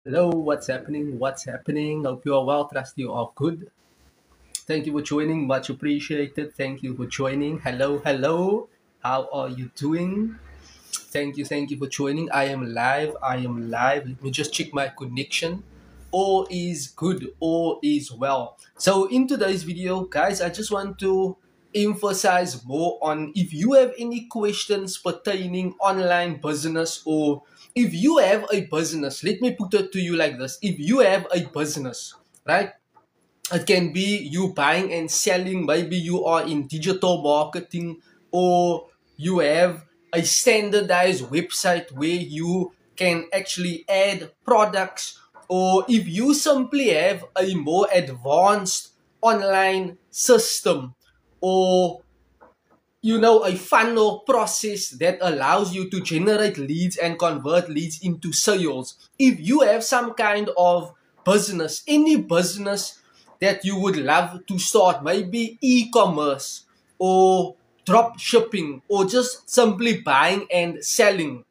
Hello, what's happening? What's happening? Hope you are well. Trust you are good. Thank you for joining. Much appreciated. Thank you for joining. Hello, hello. How are you doing? Thank you for joining. I am live. I am live. Let me just check my connection. All is good. All is well. So, in today's video, guys, I just want to emphasize more on if you have any questions pertaining online business, or if you have a business. Let me put it to you like this: if you have a business, right? It can be you buying and selling. Maybe you are in digital marketing, or you have a standardized website where you can actually add products, or if you simply have a more advanced online system, or a funnel process that allows you to generate leads and convert leads into sales. If you have some kind of business, any business that you would love to start, maybe e-commerce or drop shipping or just simply buying and selling,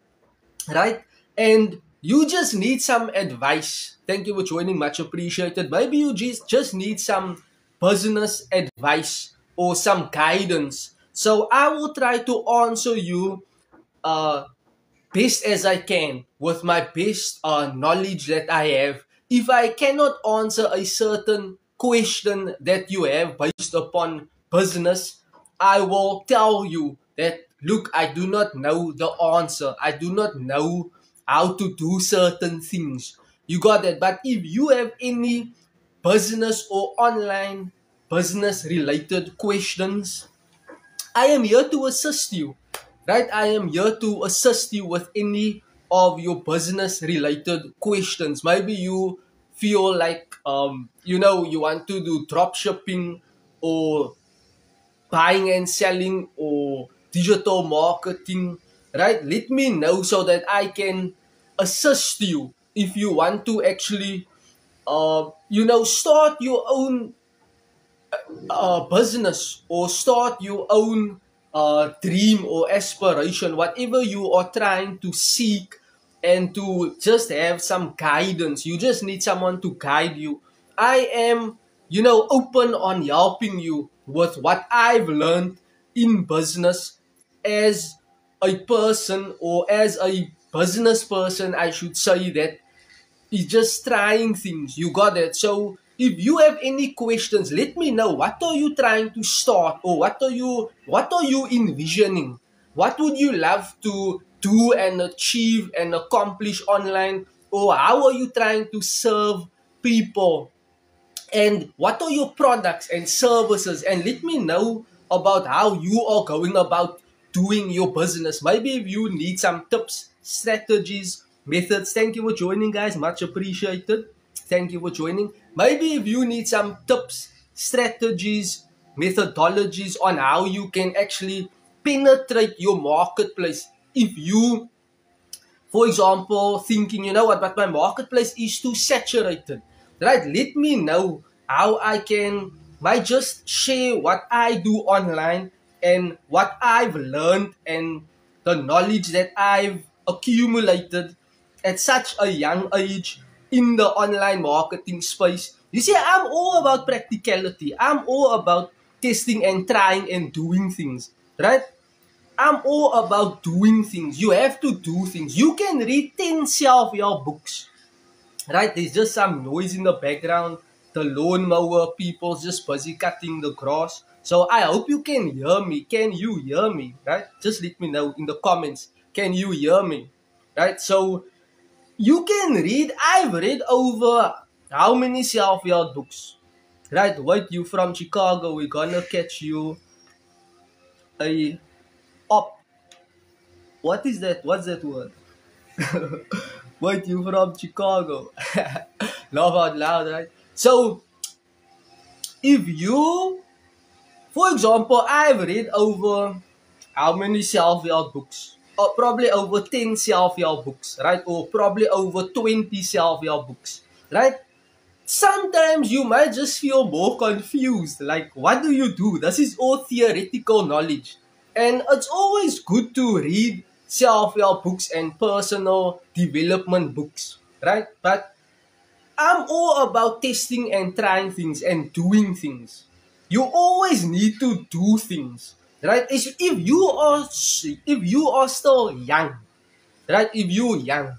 right? And you just need some advice. Thank you for joining, much appreciated. Maybe you just need some business advice or some guidance. So I will try to answer you uh, best as I can with my best knowledge that I have. If I cannot answer a certain question that you have based upon business, I will tell you that, look, I do not know the answer. I do not know how to do certain things. You got that? But if you have any business or online business related questions, I am here to assist you, right? I am here to assist you with any of your business related questions. Maybe you feel like, you want to do drop shipping or buying and selling or digital marketing, right? Let me know so that I can assist you if you want to actually, start your own business or start your own dream or aspiration, whatever you are trying to seek, and to just have some guidance. You just need someone to guide you. I am, open on helping you with what I've learned in business as a person, or as a business person, I should say, that is just trying things. You got it. So if you have any questions, let me know. What are you trying to start, or what are you envisioning? What would you love to do and achieve and accomplish online? Or how are you trying to serve people? And what are your products and services? And let me know about how you are going about doing your business. Maybe if you need some tips, strategies, methods. Thank you for joining, guys. Much appreciated. Thank you for joining. Maybe if you need some tips, strategies, methodologies on how you can actually penetrate your marketplace. If you, for example, thinking, you know what, but my marketplace is too saturated, right? Let me know how I can, might just share what I do online and what I've learned and the knowledge that I've accumulated at such a young age in the online marketing space. You see, I'm all about practicality. I'm all about testing and trying and doing things, right? I'm all about doing things. You have to do things. You can read 10 self-help books, right? There's just some noise in the background. The lawnmower, people just busy cutting the grass. So I hope you can hear me. Can you hear me, right? Just let me know in the comments. Can you hear me, right? So you can read. I've read over how many self-help books, right? Wait, you from Chicago. We're gonna catch you a up. What is that? What's that word? What, you from Chicago? Laugh out loud, right? So, if you, for example, I've read over how many self-help books? Probably over 10 self-help books, right? Or probably over 20 self-help books, right? Sometimes you might just feel more confused. Like, what do you do? This is all theoretical knowledge. And it's always good to read self help books and personal development books, right? But I'm all about testing and trying things and doing things. You always need to do things, right? If you are still young, right? If you're young,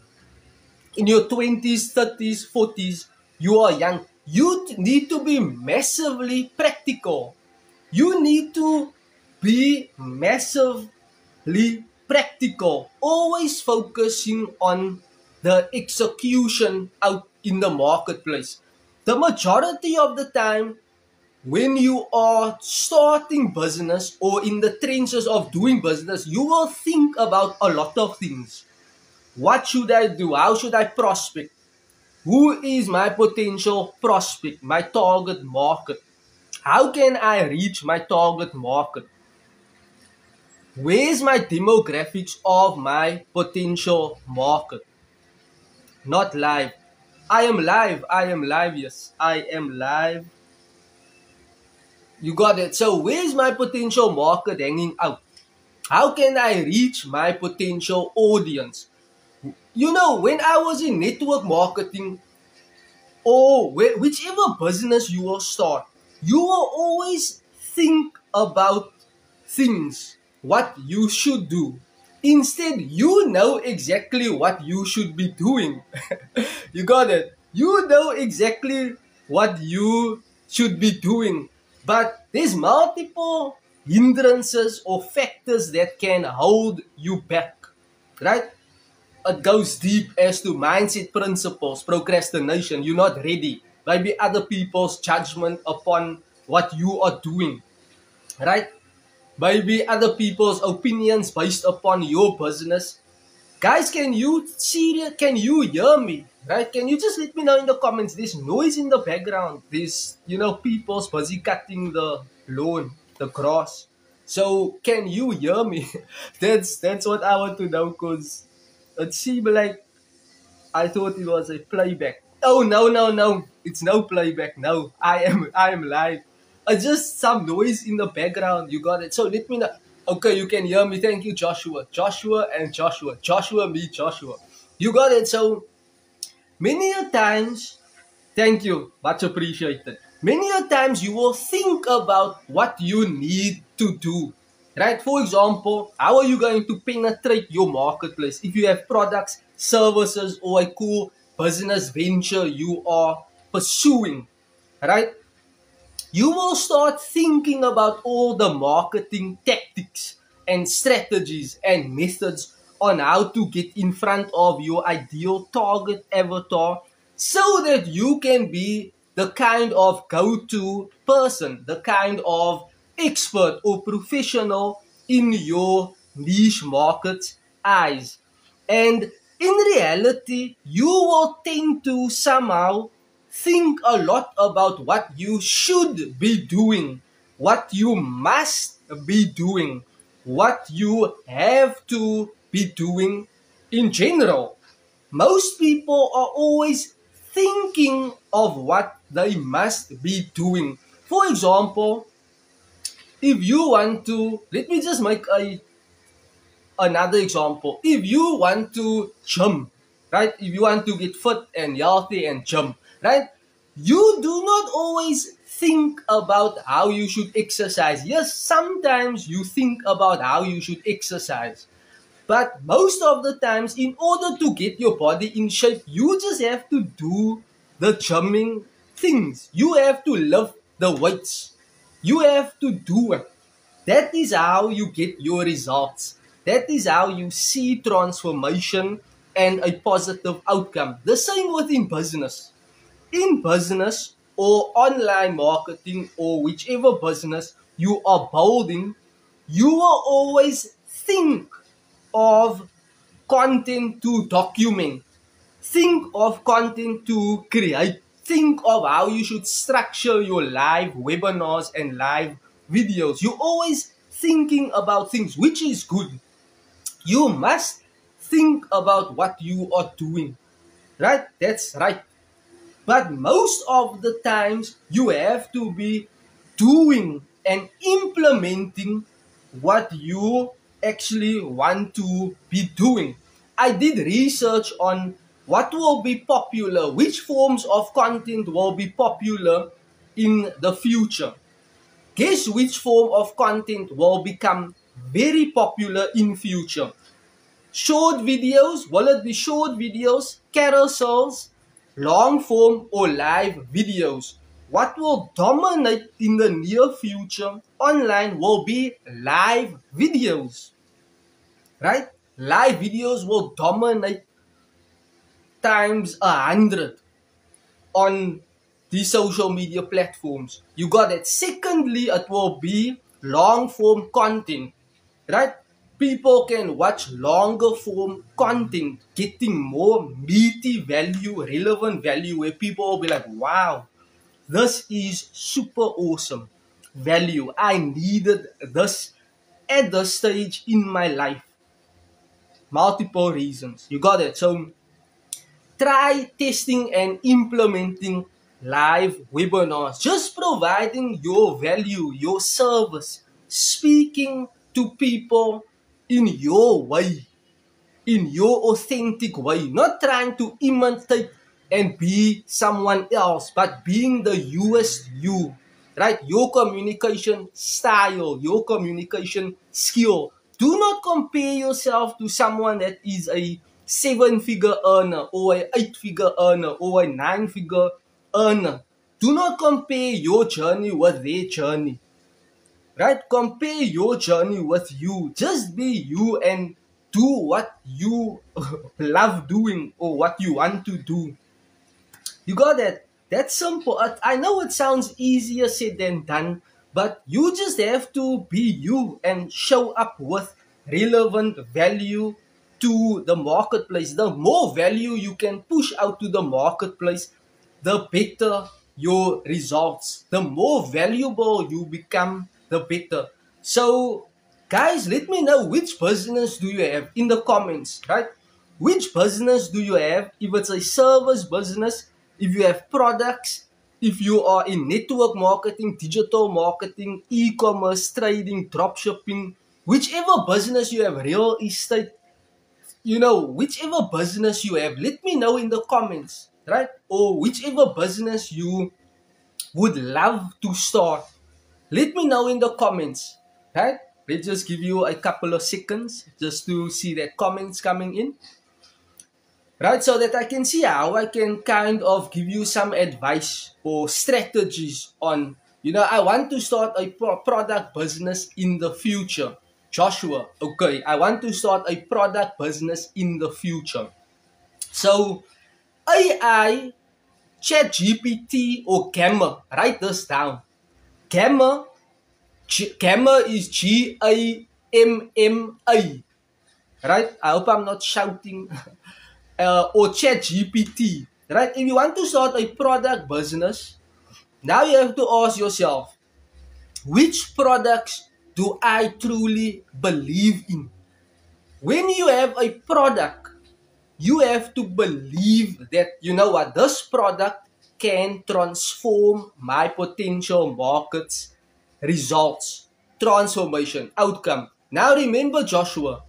in your 20s, 30s, 40s, you are young. You need to be massively practical. You need to be massively practical, always focusing on the execution out in the marketplace. The majority of the time, when you are starting business or in the trenches of doing business, you will think about a lot of things. What should I do? How should I prospect? Who is my potential prospect, my target market? How can I reach my target market? Where's my demographics of my potential market? Not live. I am live. I am live. Yes, I am live. You got it. So where's my potential market hanging out? How can I reach my potential audience? You know, when I was in network marketing, or whichever business you will start, you will always think about things, what you should do. Instead, you know exactly what you should be doing. You got it? You know exactly what you should be doing. But there's multiple hindrances or factors that can hold you back, right? It goes deep as to mindset principles, procrastination. You're not ready. Maybe other people's judgment upon what you are doing, right? Maybe other people's opinions based upon your business. Guys, can you see? Can you hear me? Right? Can you just let me know in the comments? There's noise in the background. There's people's busy cutting the lawn, the grass. So can you hear me? That's what I want to know, cause it seemed like I thought it was a playback. Oh no no no! It's no playback. No, I am live. Just some noise in the background. You got it. So let me know. Okay, you can hear me. Thank you, Joshua. Joshua and Joshua. Joshua, me, Joshua. You got it. So many a times, thank you. Much appreciated. Many a times you will think about what you need to do. Right? For example, how are you going to penetrate your marketplace? If you have products, services, or a cool business venture you are pursuing, right? You will start thinking about all the marketing tactics and strategies and methods on how to get in front of your ideal target avatar so that you can be the kind of go-to person, the kind of expert or professional in your niche market's eyes. And in reality, you will tend to somehow think a lot about what you should be doing, what you must be doing, what you have to be doing in general. Most people are always thinking of what they must be doing. For example, if you want to, let me just make another example. If you want to jump, right? If you want to get fit and healthy and jump, right? You do not always think about how you should exercise. Yes, sometimes you think about how you should exercise. But most of the times, in order to get your body in shape, you just have to do the jumping things. You have to lift the weights. You have to do it. That is how you get your results. That is how you see transformation and a positive outcome. The same within business. In business or online marketing or whichever business you are building, you will always think of content to document. Think of content to create. Think of how you should structure your live webinars and live videos. You're always thinking about things, which is good. You must think about what you are doing. Right? That's right. But most of the times, you have to be doing and implementing what you actually want to be doing. I did research on what will be popular, which forms of content will be popular in the future. Guess which form of content will become very popular in future? Short videos, will it be short videos, carousels, long form or live videos? What will dominate in the near future online will be live videos, right? Live videos will dominate times 100 on these social media platforms. You got it. Secondly, it will be long form content, right? People can watch longer form content, getting more meaty value, relevant value, where people will be like, wow, this is super awesome value. I needed this at this stage in my life. Multiple reasons. You got it. So try testing and implementing live webinars. Just providing your value, your service, speaking to people in your way, in your authentic way, not trying to imitate and be someone else, but being the US you, right? Your communication style, your communication skill. Do not compare yourself to someone that is a 7-figure earner or a 8-figure earner or a 9-figure earner. Do not compare your journey with their journey, right? Compare your journey with you. Just be you and do what you love doing or what you want to do. You got that? That's simple. I know it sounds easier said than done, but you just have to be you and show up with relevant value to the marketplace. The more value you can push out to the marketplace, the better your results. The more valuable you become, the better. So, guys, let me know which business do you have in the comments, right? Which business do you have? If it's a service business, if you have products, if you are in network marketing, digital marketing, e-commerce, trading, dropshipping, whichever business you have, real estate, whichever business you have, let me know in the comments, right? Or whichever business you would love to start, let me know in the comments, right? Let's just give you a couple of seconds just to see that comments coming in, right? So that I can see how I can kind of give you some advice or strategies on, I want to start a product business in the future. Joshua, okay, I want to start a product business in the future. So, AI, ChatGPT, or Gamma, write this down. Gamma is Gamma, right? I hope I'm not shouting. Or ChatGPT, right? If you want to start a product business, now you have to ask yourself, which products do I truly believe in? When you have a product, you have to believe that, this product can transform my potential market's results, transformation, outcome. Now remember, Joshua,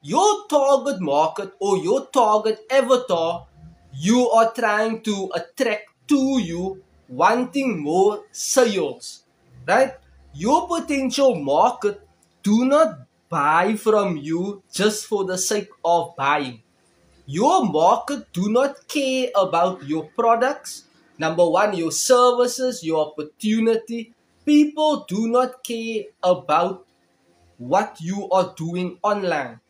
your target market or your target avatar, you are trying to attract to you, wanting more sales, right? Your potential market do not buy from you just for the sake of buying. Your market do not care about your products. Number one, your services, your opportunity. People do not care about what you are doing online.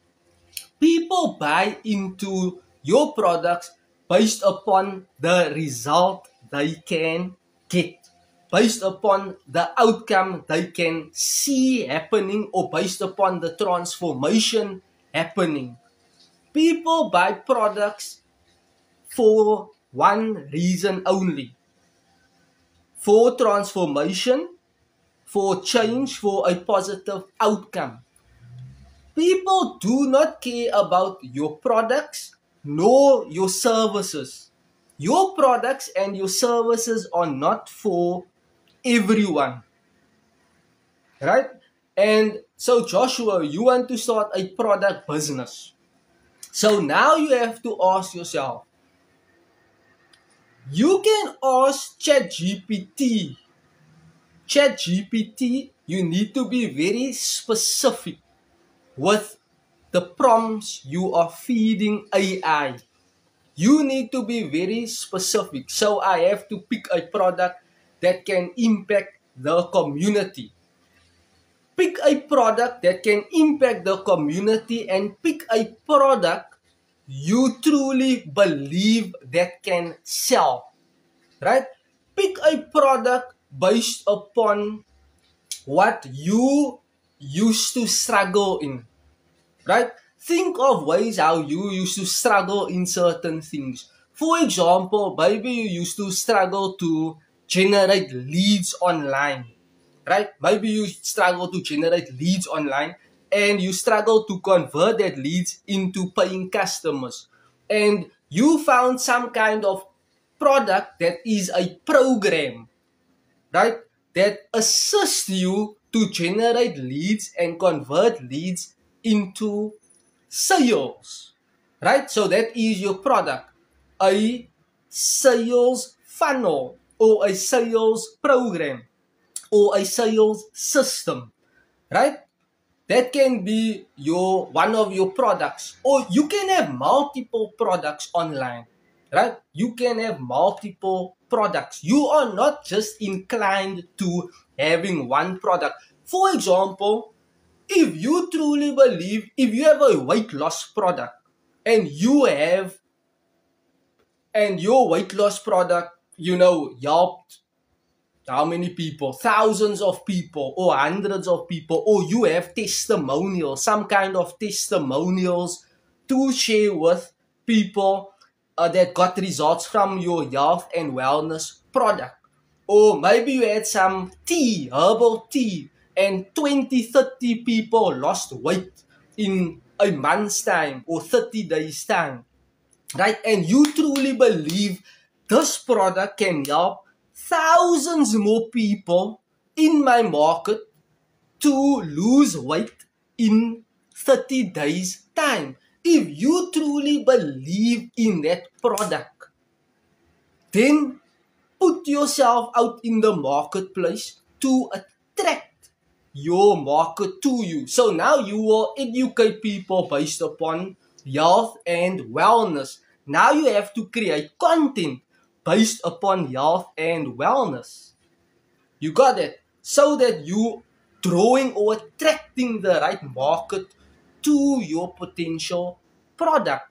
People buy into your products based upon the result they can get, based upon the outcome they can see happening, or based upon the transformation happening. People buy products for one reason only: for transformation, for change, for a positive outcome. People do not care about your products nor your services. Your products and your services are not for everyone, right? And so, Joshua, you want to start a product business. So now you have to ask yourself, you can ask ChatGPT. ChatGPT, you need to be very specific with the prompts you are feeding AI. You need to be very specific. So I have to pick a product that can impact the community. Pick a product that can impact the community, and pick a product you truly believe that can sell, right? Pick a product based upon what you used to struggle in, right? Think of ways how you used to struggle in certain things. For example, maybe you used to struggle to generate leads online, right? Maybe you struggle to generate leads online and you struggle to convert that leads into paying customers. And you found some kind of product that is a program, right? That assists you to generate leads and convert leads into sales, right? So that is your product, a sales funnel or a sales program or a sales system, right? That can be your one of your products, or you can have multiple products online, right? You can have multiple products. You are not just inclined to having one product. For example, if you truly believe, if you have a weight loss product and you have, and your weight loss product, helped how many people? Thousands of people or hundreds of people, or you have testimonials, some kind of testimonials to share with people that got results from your health and wellness product. Or maybe you had some tea, herbal tea, and 20, 30 people lost weight in a month's time or 30 days' time, right? And you truly believe this product can help thousands more people in my market to lose weight in 30 days' time. If you truly believe in that product, then put yourself out in the marketplace to attract your market to you. So now you will educate people based upon health and wellness. Now you have to create content based upon health and wellness. You got it? So that you drawing or attracting the right market to your potential product,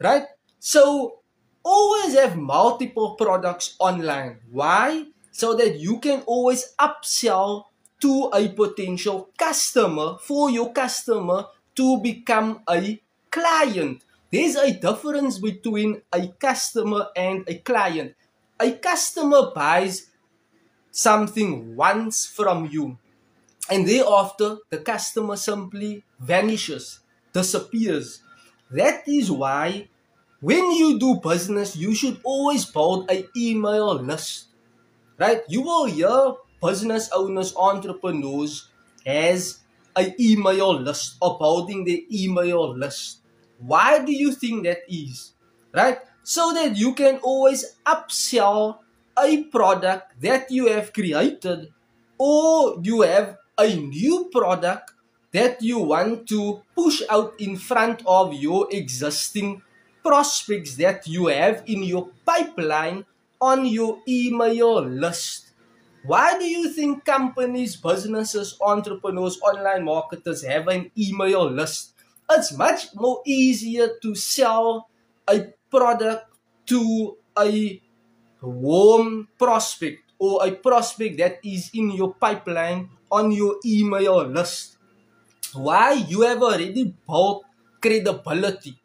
right? So always have multiple products online. Why? So that you can always upsell to a potential customer, for your customer to become a client. There's a difference between a customer and a client. A customer buys something once from you, and thereafter the customer simply vanishes, disappears. That is why when you do business, you should always build an email list, right? You will hear business owners, entrepreneurs has an email list, or building their email list. Why do you think that is? Right? So that you can always upsell a product that you have created, or you have a new product that you want to push out in front of your existing prospects that you have in your pipeline on your email list. Why do you think companies, businesses, entrepreneurs, online marketers have an email list? It's much more easier to sell a product to a warm prospect, or a prospect that is in your pipeline on your email list. Why? You have already built credibility,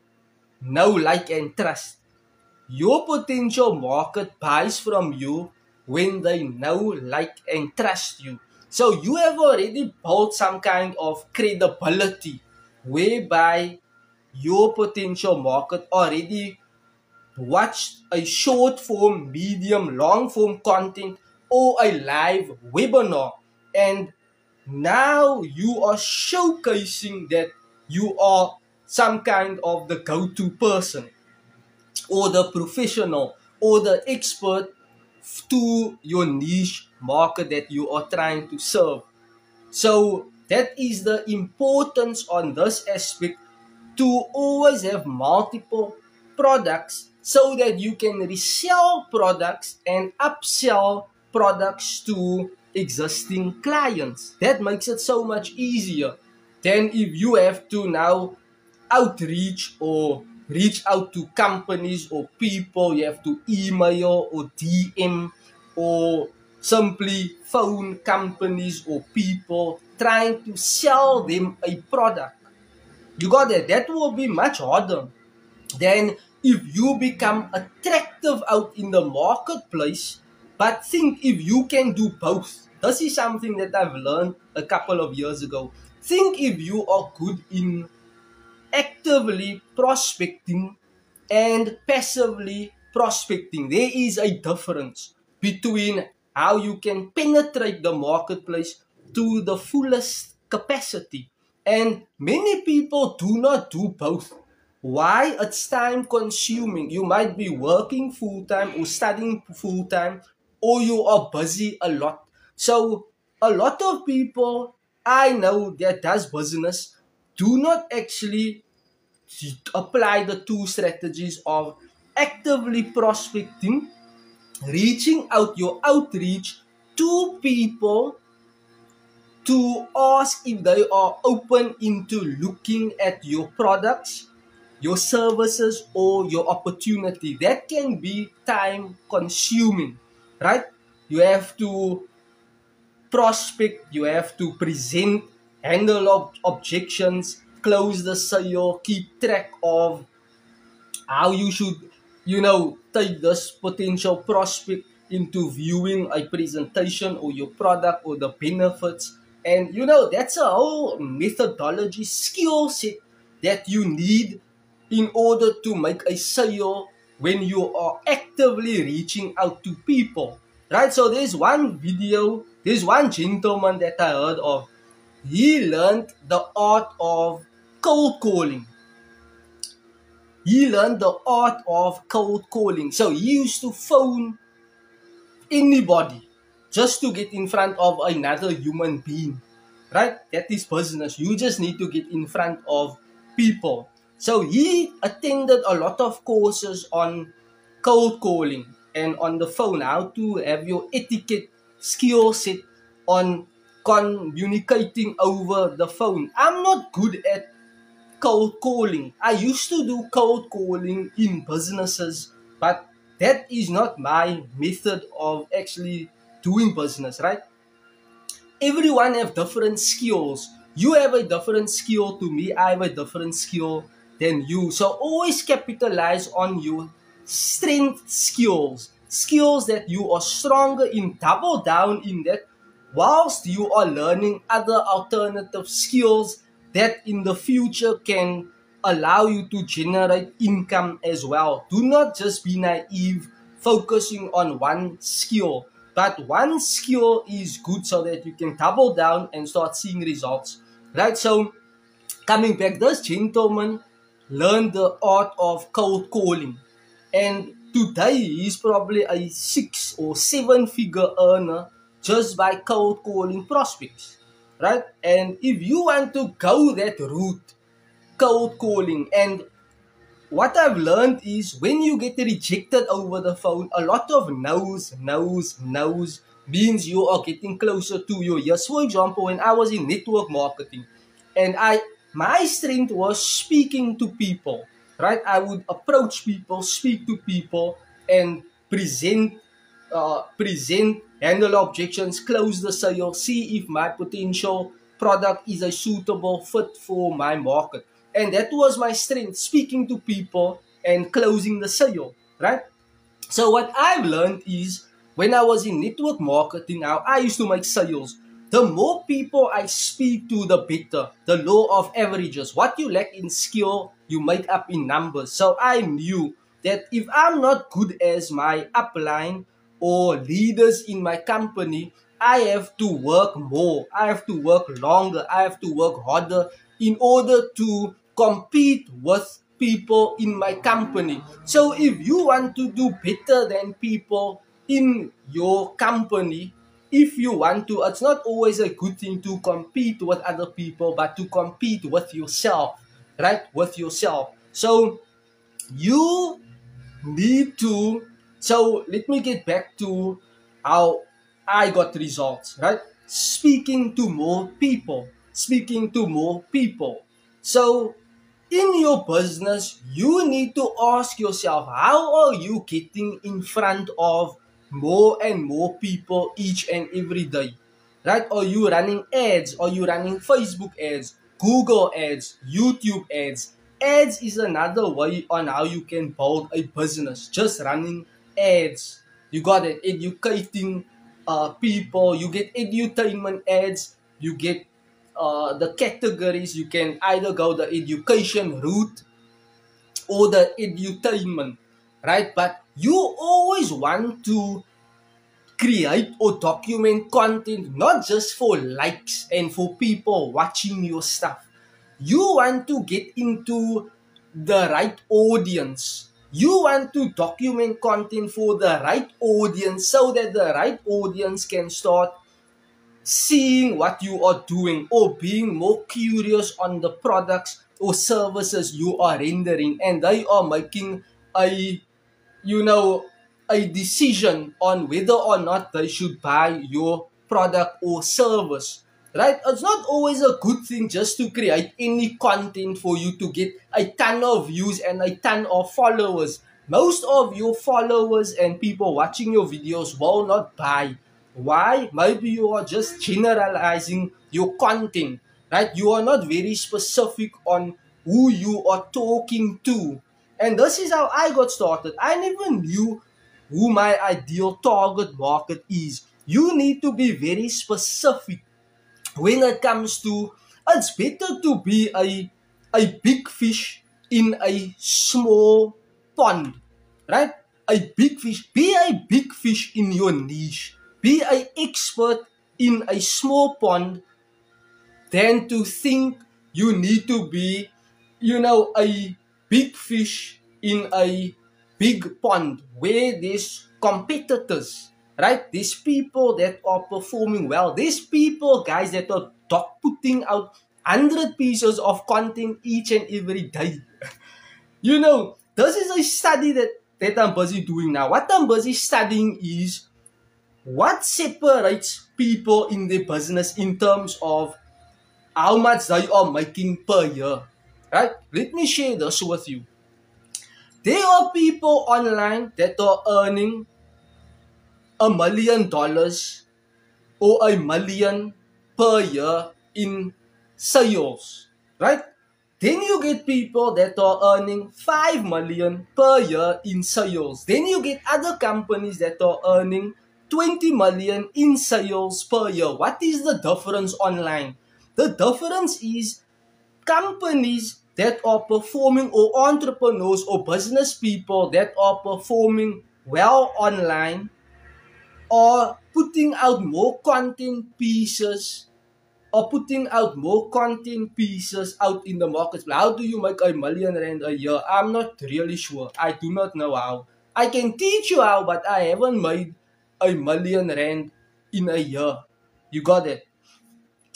know, like, and trust. Your potential market buys from you when they know, like, and trust you. So you have already built some kind of credibility whereby your potential market already watched a short form, medium, long form content, or a live webinar, and now you are showcasing that you are some kind of the go-to person or the professional or the expert to your niche market that you are trying to serve. So that is the importance on this aspect, to always have multiple products so that you can resell products and upsell products to existing clients. That makes it so much easier than if you have to now outreach or reach out to companies or people. You have to email or DM or simply phone companies or people trying to sell them a product. You got that? That will be much harder than if you become attractive out in the marketplace. But think if you can do both. This is something that I've learned a couple of years ago. Think if you are good in actively prospecting and passively prospecting. There is a difference between how you can penetrate the marketplace to the fullest capacity. And many people do not do both. Why? It's time consuming. You might be working full time or studying full time, or you are busy a lot. So a lot of people I know that does business do not actually apply the two strategies of actively prospecting, reaching out your outreach to people to ask if they are open into looking at your products, your services, or your opportunity. That can be time consuming, right? You have to prospect, you have to present, handle objections, close the sale, keep track of how you should, take this potential prospect into viewing a presentation or your product or the benefits. And that's a whole methodology, skill set that you need in order to make a sale when you are actively reaching out to people. Right? So there's one gentleman that I heard of. He learned the art of cold calling. So he used to phone anybody just to get in front of another human being. Right? That is business. You just need to get in front of people. So he attended a lot of courses on cold calling and on the phone, how to have your etiquette skill set on communicating over the phone. I'm not good at cold calling. I used to do cold calling in businesses, but that is not my method of actually doing business, right? Everyone have different skills. You have a different skill to me. I have a different skill than you. So always capitalize on your strength skills that you are stronger in. Double down in that whilst you are learning other alternative skills that in the future can allow you to generate income as well. Do not just be naive focusing on one skill, but one skill is good so that you can double down and start seeing results, right? So coming back, this gentleman learned the art of cold calling, and today he's probably a 6 or 7 figure earner just by cold calling prospects, right? And if you want to go that route, cold calling, and what I've learned is when you get rejected over the phone, a lot of no's means you are getting closer to your yes. For example, when I was in network marketing, and my strength was speaking to people, right? I would approach people, speak to people, and present, handle objections, close the sale, see if my potential product is a suitable fit for my market. And that was my strength, speaking to people and closing the sale, right? So what I've learned is when I was in network marketing, now I used to make sales. The more people I speak to, the better. The law of averages. What you lack in skill, you make up in numbers. So I knew that if I'm not good as my upline or leaders in my company, I have to work more. I have to work longer. I have to work harder in order to compete with people in my company. So if you want to do better than people in your company, if you want to, it's not always a good thing to compete with other people, but to compete with yourself, right? With yourself. So you need to, so let me get back to how I got results, right? Speaking to more people, speaking to more people. So in your business, you need to ask yourself, how are you getting in front of more and more people each and every day? Right? Are you running ads? Are you running Facebook ads, Google ads, YouTube ads? Ads is another way on how you can build a business. Just running ads. You got it. Educating people. You get edutainment ads. You get the categories. You can either go the education route or the edutainment, right? But you always want to create or document content not just for likes and for people watching your stuff. You want to get into the right audience. You want to document content for the right audience so that the right audience can start seeing what you are doing or being more curious on the products or services you are rendering, and they are making a, you know, a decision on whether or not they should buy your product or service, right? It's not always a good thing just to create any content for you to get a ton of views and a ton of followers. Most of your followers and people watching your videos will not buy. Why? Maybe you are just generalizing your content, right? You are not very specific on who you are talking to. And this is how I got started. I never knew who my ideal target market is. You need to be very specific when it comes to, it's better to be a big fish in a small pond, right? A big fish, be a big fish in your niche, be an expert in a small pond, than to think you need to be, you know, a big fish in a big pond where there's competitors, right? There's people that are performing well. There's people, guys, that are putting out 100 pieces of content each and every day. You know, this is a study that I'm busy doing now. What I'm busy studying is what separates people in their business in terms of how much they are making per year, right? Let me share this with you. There are people online that are earning $1 million or $1 million per year in sales, right? Then you get people that are earning 5 million per year in sales. Then you get other companies that are earning 20 million in sales per year. What is the difference online? The difference is companies that are performing, or entrepreneurs or business people that are performing well online, are putting out more content pieces out in the marketplace. How do you make R1 million a year? I'm not really sure. I do not know how. I can teach you how, but I haven't made R1 million in a year. You got it?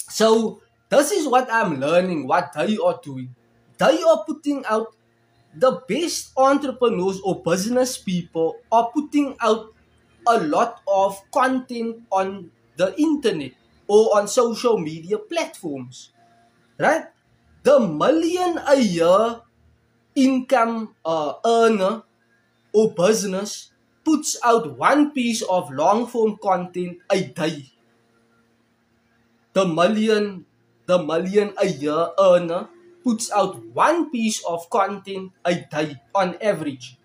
So this is what I'm learning, what they are doing. They are putting out, the best entrepreneurs or business people are putting out a lot of content on the internet or on social media platforms, right? The million a year income earner or business puts out one piece of long form content a day. The million a year earner puts out one piece of content a day on average.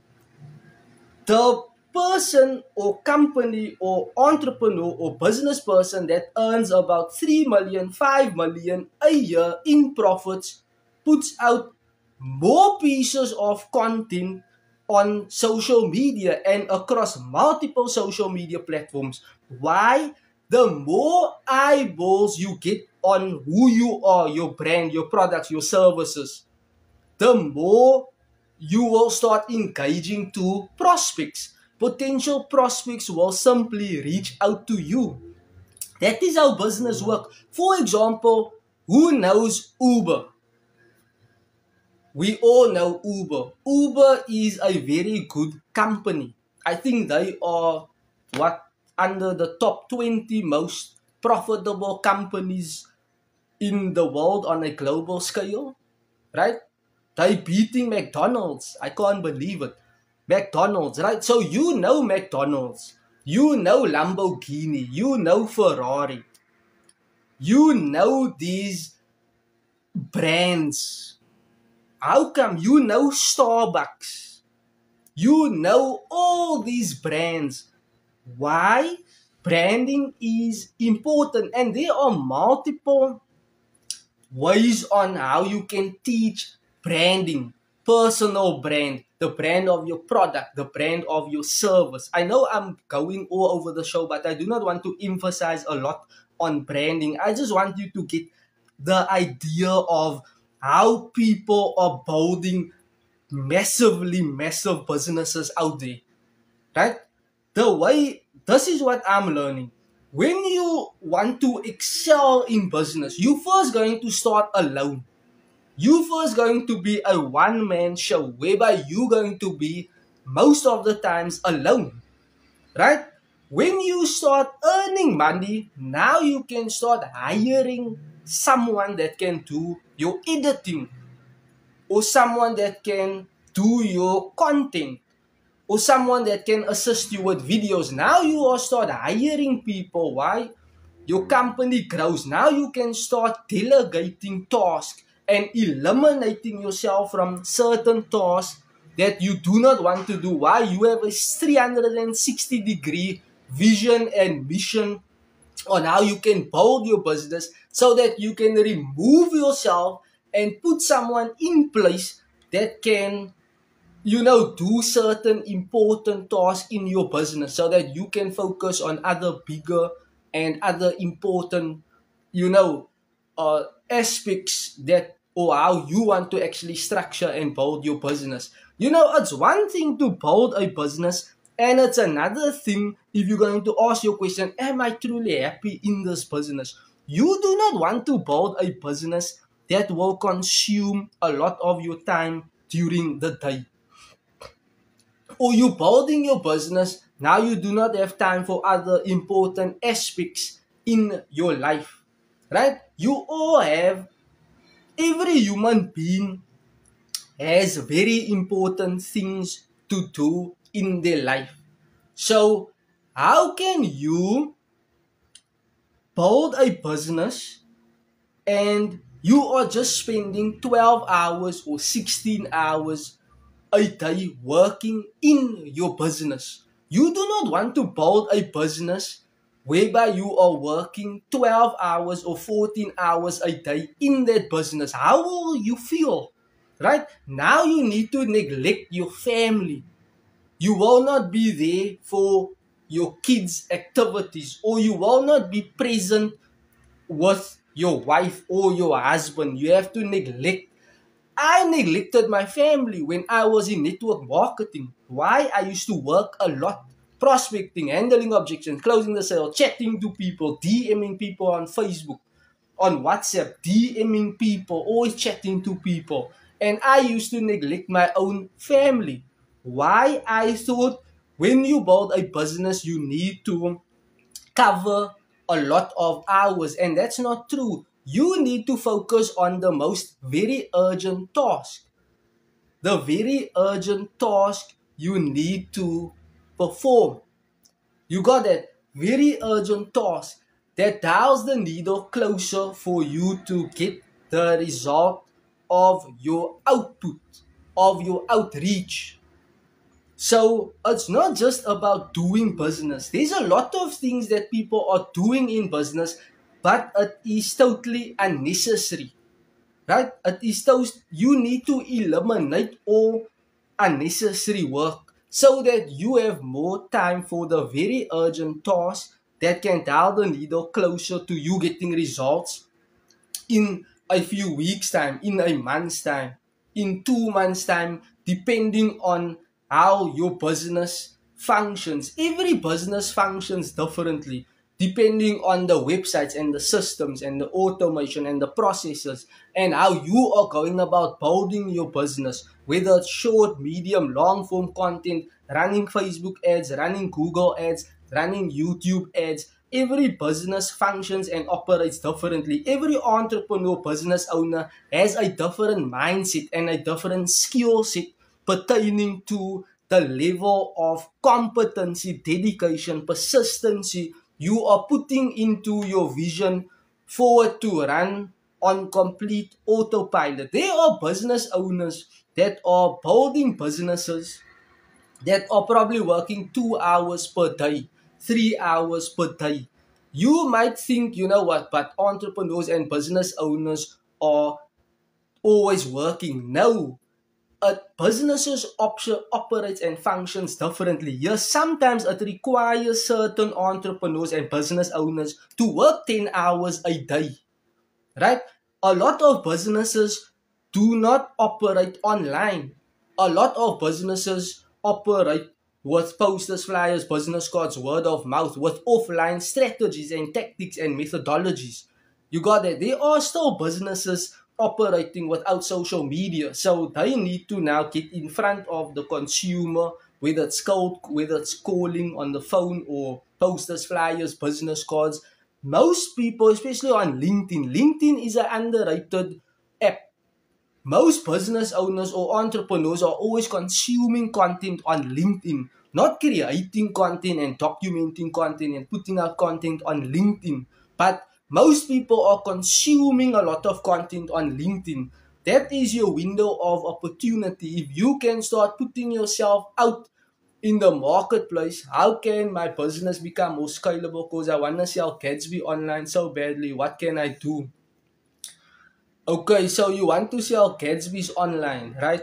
The person or company or entrepreneur or business person that earns about 3 million, 5 million a year in profits puts out more pieces of content on social media and across multiple social media platforms. Why? The more eyeballs you get on who you are, your brand, your products, your services, the more you will start engaging to prospects. Potential prospects will simply reach out to you. That is how business works. For example, who knows Uber? We all know Uber. Uber is a very good company. I think they are under the top 20 most profitable companies in the world on a global scale, right? They beating McDonald's. I can't believe it. McDonald's, right? So you know McDonald's, you know Lamborghini, you know Ferrari, you know these brands. How come you know Starbucks? You know all these brands. Why? Branding is important, and there are multiple ways on how you can teach branding. Personal brand, the brand of your product, the brand of your service. I know I'm going all over the show, but I do not want to emphasize a lot on branding. I just want you to get the idea of how people are building massive businesses out there, right? This is what I'm learning. When you want to excel in business, you first going to start alone. You first going to be a one-man show, whereby you going to be most of the times alone, right? When you start earning money, now you can start hiring someone that can do your editing, or someone that can do your content, or someone that can assist you with videos. Now you will start hiring people. Why? Your company grows. Now you can start delegating tasks and eliminating yourself from certain tasks that you do not want to do. Why? You have a 360-degree vision and mission on how you can build your business, so that you can remove yourself and put someone in place that can, do certain important tasks in your business, so that you can focus on other bigger and other important, aspects that, or how you want to actually structure and build your business. It's one thing to build a business, and it's another thing if you're going to ask your question, am I truly happy in this business? You do not want to build a business that will consume a lot of your time during the day. Or you building your business, now you do not have time for other important aspects in your life, right? Every human being has very important things to do in their life. So how can you build a business and you are just spending 12 hours or 16 hours a day working in your business? You do not want to build a business whereby you are working 12 hours or 14 hours a day in that business. How will you feel? Right? Now you need to neglect your family. You will not be there for your kids' activities, or you will not be present with your wife or your husband. You have to neglect. I neglected my family when I was in network marketing. Why? I used to work a lot. Prospecting, handling objections, closing the sale, chatting to people, DMing people on Facebook, on WhatsApp, DMing people, always chatting to people. And I used to neglect my own family. Why? I thought when you build a business, you need to cover a lot of hours, and that's not true. You need to focus on the most very urgent task. The very urgent task you need to perform. You got that very urgent task that dials the needle closer for you to get the result of your output, of your outreach. So it's not just about doing business. There's a lot of things that people are doing in business, but it is totally unnecessary, right? You need to eliminate all unnecessary work, so that you have more time for the very urgent tasks that can dial the needle closer to you getting results in a few weeks' time, in a month's time. in 2 months' time, depending on how your business functions. Every business functions differently depending on the websites and the systems and the automation and the processes and how you are going about building your business, whether it's short, medium, long form content, running Facebook ads, running Google ads, running YouTube ads. Every business functions and operates differently. Every entrepreneur, business owner has a different mindset and a different skill set pertaining to the level of competency, dedication, persistency you are putting into your vision forward to run on complete autopilot. There are business owners that are building businesses that are probably working 2 hours per day, 3 hours per day. You might think, you know what, but entrepreneurs and business owners are always working. No, businesses operates and functions differently. Yes, sometimes it requires certain entrepreneurs and business owners to work 10 hours a day, right? A lot of businesses do not operate online. A lot of businesses operate with posters, flyers, business cards, word of mouth, with offline strategies and tactics and methodologies. You got that? There are still businesses operating without social media, so they need to now get in front of the consumer, whether it's cold, whether it's calling on the phone or posters, flyers, business cards. Most people, especially on LinkedIn is an underrated app. Most business owners or entrepreneurs are always consuming content on LinkedIn, not creating content and documenting content and putting out content on LinkedIn. But most people are consuming a lot of content on LinkedIn. That is your window of opportunity. If you can start putting yourself out in the marketplace, how can my business become more scalable? Because I want to sell Gatsby online so badly. What can I do? Okay, so you want to sell Gatsby's online, right?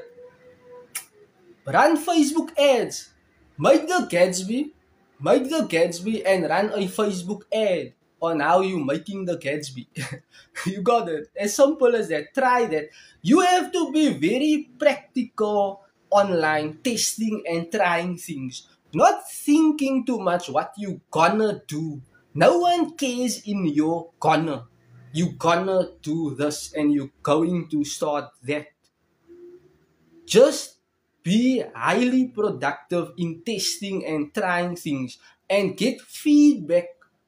Run Facebook ads. Make the Gatsby, make the Gatsby and run a Facebook ad on how you making the Gatsby. You got it. As simple as that. Try that. You have to be very practical online, testing and trying things. Not thinking too much what you gonna do. No one cares in your gonna. You gonna do this and you going to start that. Just be highly productive in testing and trying things and get feedback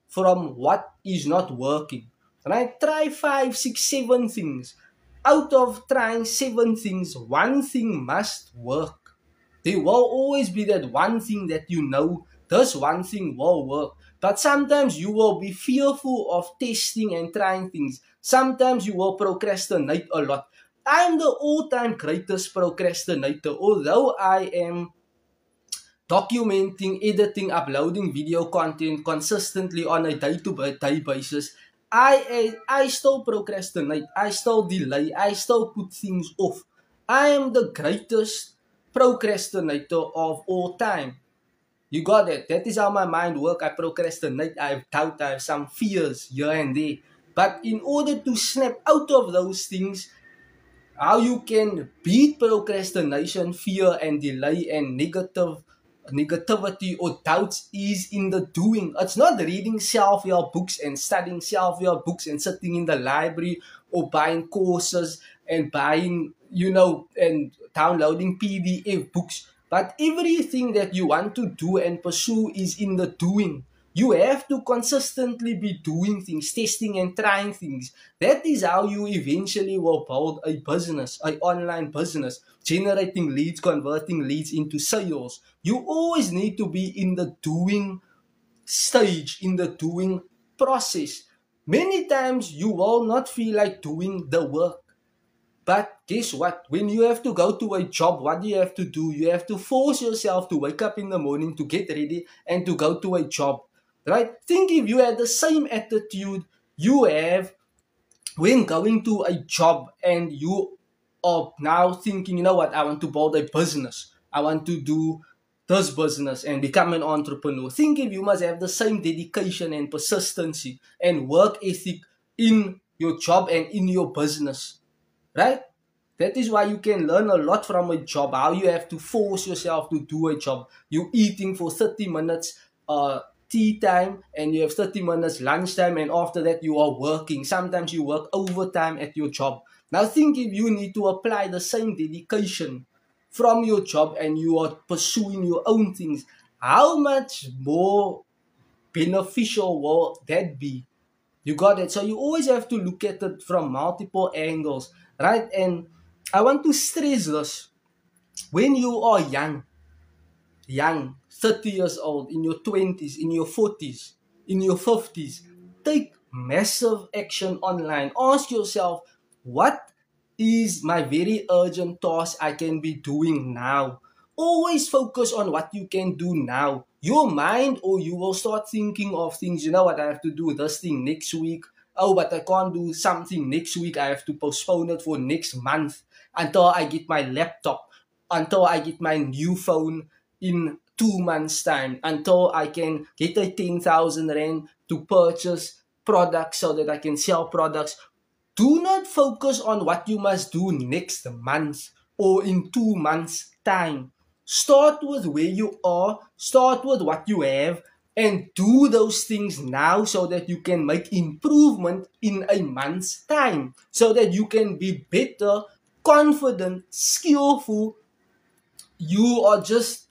from what is not working. Right? Try 5, 6, 7 things. Out of trying 7 things, one thing must work. There will always be that one thing that you know, this one thing will work. But sometimes you will be fearful of testing and trying things. Sometimes you will procrastinate a lot. I am the all-time greatest procrastinator. Although I am documenting, editing, uploading video content consistently on a day-to-day basis, I still procrastinate. I still delay. I still put things off. I am the greatest procrastinator of all time. You got it. That is how my mind works. I procrastinate. I have doubt. I have some fears here and there. But in order to snap out of those things, how you can beat procrastination, fear and delay and negativity or doubts is in the doing. It's not reading self-help books and studying self-help books and sitting in the library or buying courses and buying, and downloading PDF books. But everything that you want to do and pursue is in the doing. You have to consistently be doing things, testing and trying things. That is how you eventually will build a business, an online business, generating leads, converting leads into sales. You always need to be in the doing stage, in the doing process. Many times you will not feel like doing the work. But guess what? When you have to go to a job, what do you have to do? You have to force yourself to wake up in the morning, to get ready, and to go to a job. Right? Think if you had the same attitude you have when going to a job and you are now thinking, you know what, I want to build a business. I want to do this business and become an entrepreneur. Think if you must have the same dedication and persistency and work ethic in your job and in your business. Right? That is why you can learn a lot from a job, how you have to force yourself to do a job. You eating for 30 minutes tea time, and you have 30 minutes lunchtime, and after that you are working. Sometimes you work overtime at your job. Now think if you need to apply the same dedication from your job and you are pursuing your own things, how much more beneficial will that be? You got it. So you always have to look at it from multiple angles, right? And I want to stress this. When you are young, 30 years old, in your 20s, in your 40s, in your 50s, take massive action online. Ask yourself, what is my very urgent task I can be doing now? Always focus on what you can do now. Your mind, or you will start thinking of things, you know what, I have to do this thing next week. Oh, but I can't do something next week. I have to postpone it for next month until I get my laptop, until I get my new phone in 2 months' time, until I can get a 10,000 rand to purchase products so that I can sell products. Do not focus on what you must do next month or in 2 months' time. Start with where you are, start with what you have, and do those things now so that you can make improvement in a month's time, so that you can be better, confident, skillful. You are just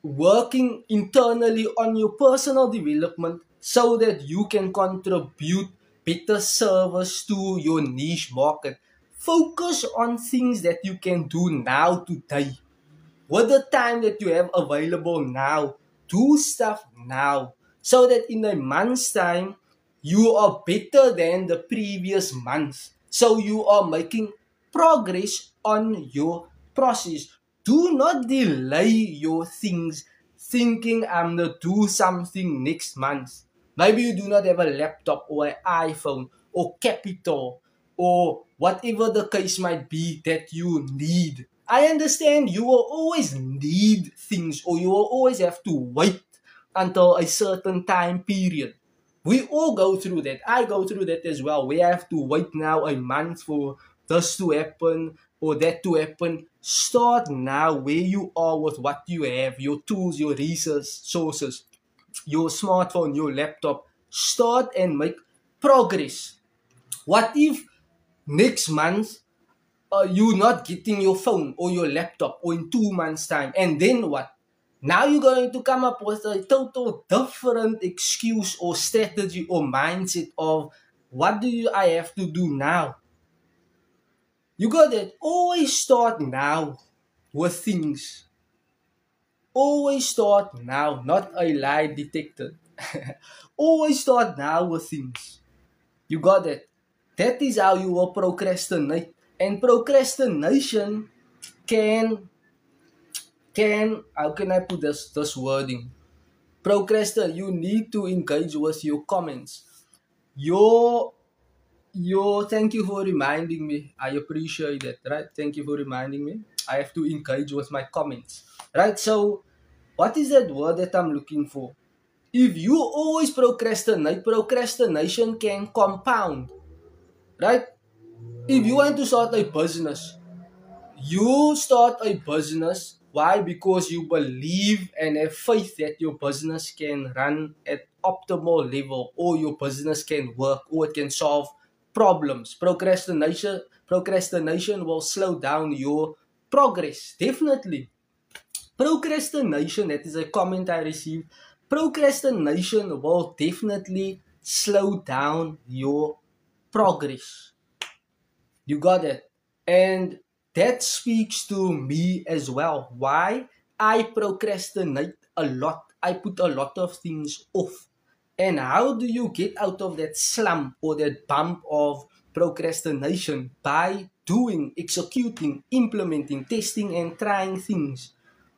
working internally on your personal development so that you can contribute better service to your niche market. Focus on things that you can do now today. With the time that you have available now, do stuff now so that in a month's time you are better than the previous month. So you are making progress on your process. Do not delay your things thinking I'm going to do something next month. Maybe you do not have a laptop or an iPhone or capital or whatever the case might be that you need. I understand you will always need things, or you will always have to wait until a certain time period. We all go through that. I go through that as well. We have to wait now a month for this to happen or that to happen. Start now where you are with what you have, your tools, your resources, your smartphone, your laptop. Start and make progress. What if next month you not getting your phone or your laptop, or in 2 months' time, and then what? Now you're going to come up with a total different excuse or strategy or mindset of what I have to do now. You got it. Always start now with things. Always start now, not a lie detector. Always start now with things. You got it. That is how you will procrastinate. And procrastination can how can I put this wording? Procrastinate, you need to engage with your comments. Your thank you for reminding me. I appreciate that, right? Thank you for reminding me. I have to engage with my comments. Right? So what is that word that I'm looking for? If you always procrastinate, procrastination can compound. Right? If you want to start a business, you start a business. Why? Because you believe and have faith that your business can run at optimal level, or your business can work, or it can solve problems. Procrastination will slow down your progress. Definitely. Procrastination, that is a comment I received. Procrastination will definitely slow down your progress. You got it. And that speaks to me as well. Why? I procrastinate a lot. I put a lot of things off. And how do you get out of that slump or that bump of procrastination? By doing, executing, implementing, testing, and trying things.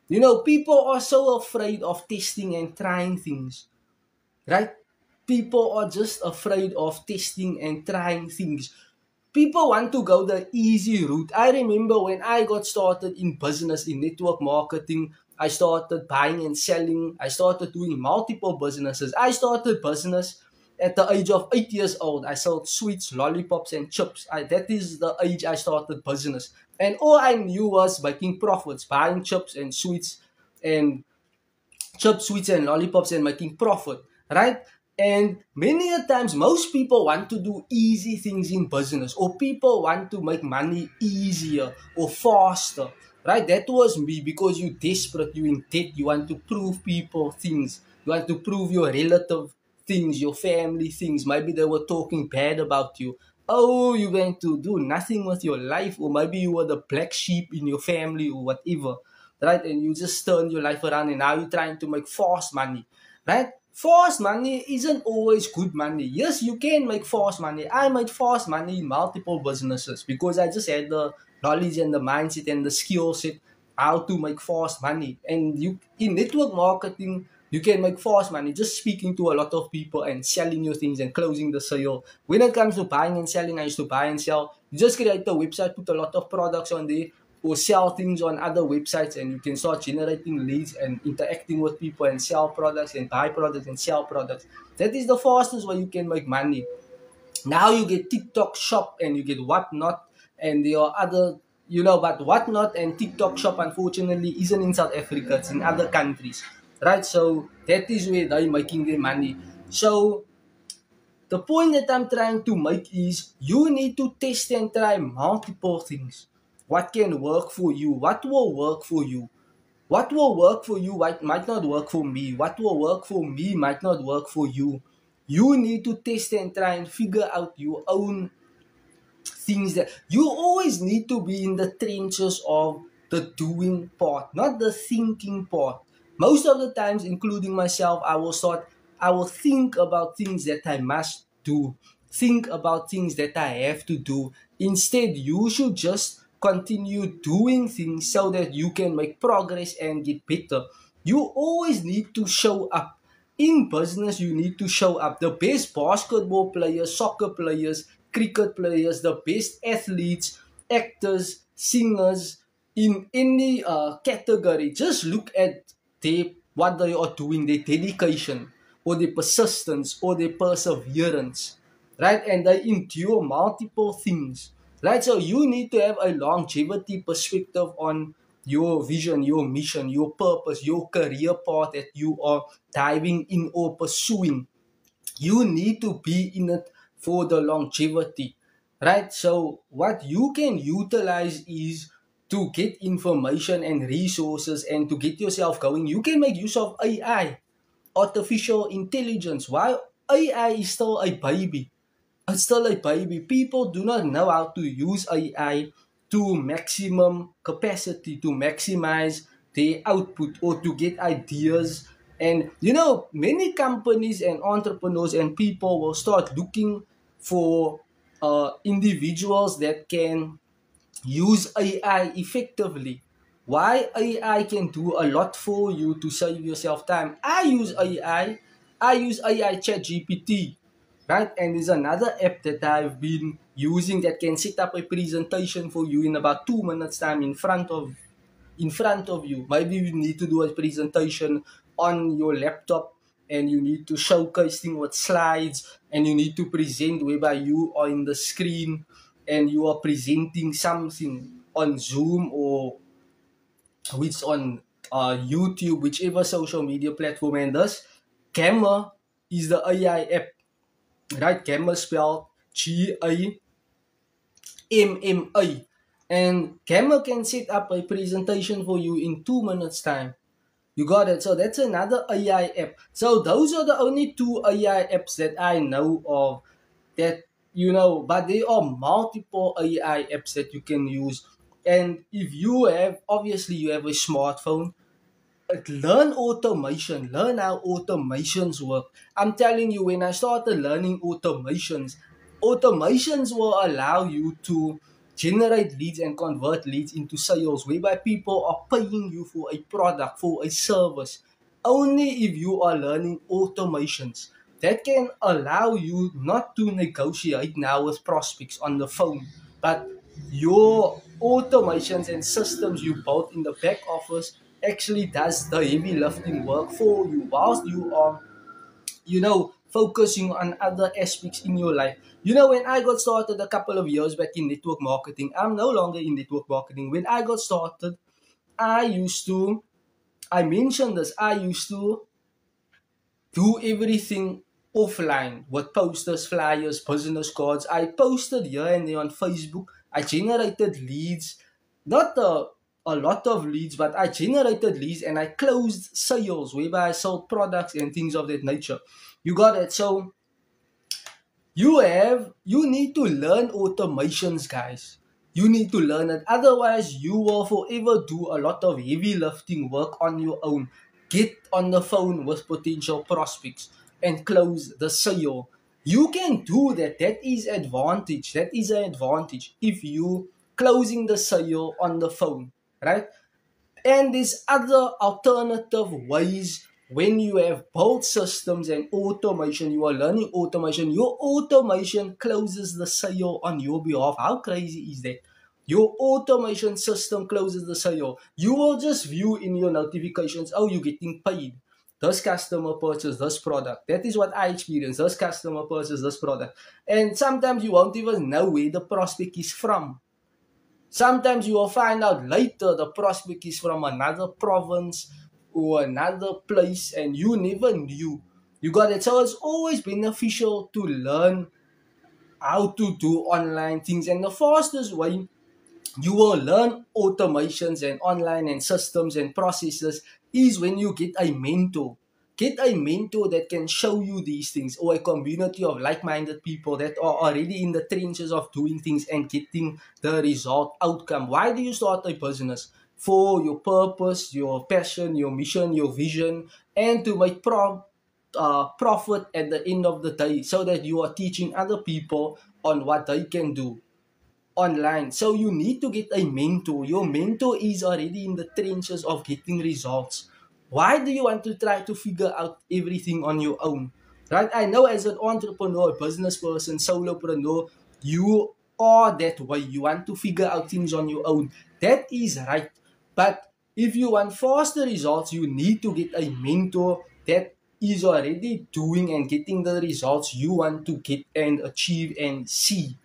You know, people are so afraid of testing and trying things, right? People are just afraid of testing and trying things. People want to go the easy route. I remember when I got started in business, in network marketing, I started buying and selling. I started doing multiple businesses. I started business At the age of 8 years old, I sold sweets, lollipops, and chips. That is the age I started business. And all I knew was making profits, buying chips and sweets and chips, sweets, and lollipops and making profit, right? And many a times, most people want to do easy things in business, or people want to make money easier or faster, right? That was me because you desperate, you in debt, you want to prove people things, you want to prove your relative things, your family things. Maybe they were talking bad about you. Oh, you're going to do nothing with your life, or maybe you were the black sheep in your family, or whatever, right? And you just turn your life around and now you're trying to make fast money, right? Fast money isn't always good money. Yes, you can make fast money. I made fast money in multiple businesses because I just had the knowledge and the mindset and the skill set how to make fast money. And you in network marketing, you can make fast money just speaking to a lot of people and selling your things and closing the sale. When it comes to buying and selling, I used to buy and sell. You just create a website, put a lot of products on there, or sell things on other websites, and you can start generating leads and interacting with people and sell products and buy products and sell products. That is the fastest way you can make money. Now you get TikTok Shop and you get Whatnot and there are other, but Whatnot and TikTok Shop unfortunately isn't in South Africa, it's in other countries, right? So that is where they're making their money. So the point that I'm trying to make is you need to test and try multiple things. What can work for you? What will work for you? What will work for you might not work for me. What will work for me might not work for you. You need to test and try and figure out your own things. That you always need to be in the trenches of the doing part, not the thinking part. Most of the times, including myself, I will think about things that I must do, think about things that I have to do. Instead, you should just continue doing things so that you can make progress and get better. You always need to show up. In business, you need to show up. The best basketball players, soccer players, cricket players, the best athletes, actors, singers, in any category. Just look at what they are doing, their dedication, or their persistence, or their perseverance, right? And they endure multiple things, right? So you need to have a longevity perspective on your vision, your mission, your purpose, your career path that you are diving in or pursuing. You need to be in it for the longevity, right? So what you can utilize is to get information and resources and to get yourself going. You can make use of AI, artificial intelligence. While AI is still a baby, it's still a baby. People do not know how to use AI to maximum capacity, to maximize their output or to get ideas. And many companies and entrepreneurs and people will start looking for individuals that can use AI effectively. Why? AI can do a lot for you to save yourself time. I use AI. I use AI Chat GPT, right? And there's another app that I've been using that can set up a presentation for you in about 2 minutes time in front of you. Maybe you need to do a presentation on your laptop and you need to showcase things with slides and you need to present whereby you are in the screen and you are presenting something on Zoom or which on YouTube, whichever social media platform. And thus, Gamma is the AI app, right? Gamma spelled GAMMA. And Gamma can set up a presentation for you in 2 minutes time. You got it. So that's another AI app. So those are the only two AI apps that I know of that but there are multiple AI apps that you can use. And if you have a smartphone, learn automation, learn how automations work. I'm telling you, when I started learning automations will allow you to generate leads and convert leads into sales, whereby people are paying you for a product, for a service. Only if you are learning automations that can allow you not to negotiate now with prospects on the phone, but your automations and systems you built in the back office actually does the heavy lifting work for you whilst you are focusing on other aspects in your life. When I got started a couple of years back in network marketing, I'm no longer in network marketing. When I got started, I mentioned this, I used to do everything offline with posters, flyers, business cards. I posted here and there on Facebook. I generated leads, not a lot of leads, but I generated leads and I closed sales whereby I sold products and things of that nature. You got it. So you need to learn automations, guys. You need to learn it. Otherwise, you will forever do a lot of heavy lifting work on your own. Get on the phone with potential prospects and close the sale. You can do that. That is advantage. That is an advantage if you closing the sale on the phone, right? And there's other alternative ways when you have built systems and automation, you are learning automation, your automation closes the sale on your behalf. How crazy is that? Your automation system closes the sale. You will just view in your notifications, oh, you're getting paid. This customer purchased this product. That is what I experienced. This customer purchased this product. And sometimes you won't even know where the prospect is from. Sometimes you will find out later the prospect is from another province or another place and you never knew. You got it. So it's always beneficial to learn how to do online things. And the fastest way you will learn automations and online and systems and processes is when you get a mentor. Get a mentor that can show you these things, or a community of like-minded people that are already in the trenches of doing things and getting the result outcome. Why do you start a business? For your purpose, your passion, your mission, your vision, and to make profit at the end of the day, so that you are teaching other people on what they can do online. So you need to get a mentor. Your mentor is already in the trenches of getting results. Why do you want to try to figure out everything on your own? Right? I know as an entrepreneur, business person, solopreneur, you are that way. You want to figure out things on your own. That is right. But if you want faster results, you need to get a mentor that is already doing and getting the results you want to get and achieve and see.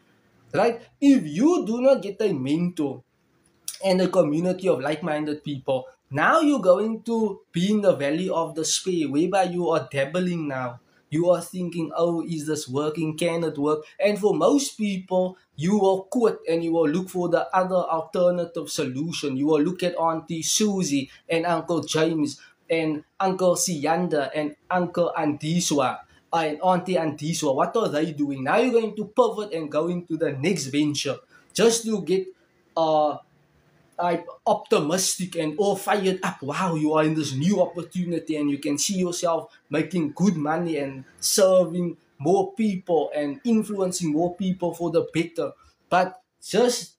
Right? If you do not get a mentor and a community of like-minded people, now you're going to be in the valley of despair, whereby you are dabbling now. You are thinking, oh, is this working? Can it work? And for most people, you will quit and you will look for the other alternative solution. You will look at Auntie Susie and Uncle James and Uncle Sianda and Uncle Andiswa and Auntie Andiswa. What are they doing? Now you're going to pivot and go into the next venture just to get optimistic and all fired up. Wow, you are in this new opportunity and you can see yourself making good money and serving more people and influencing more people for the better. But just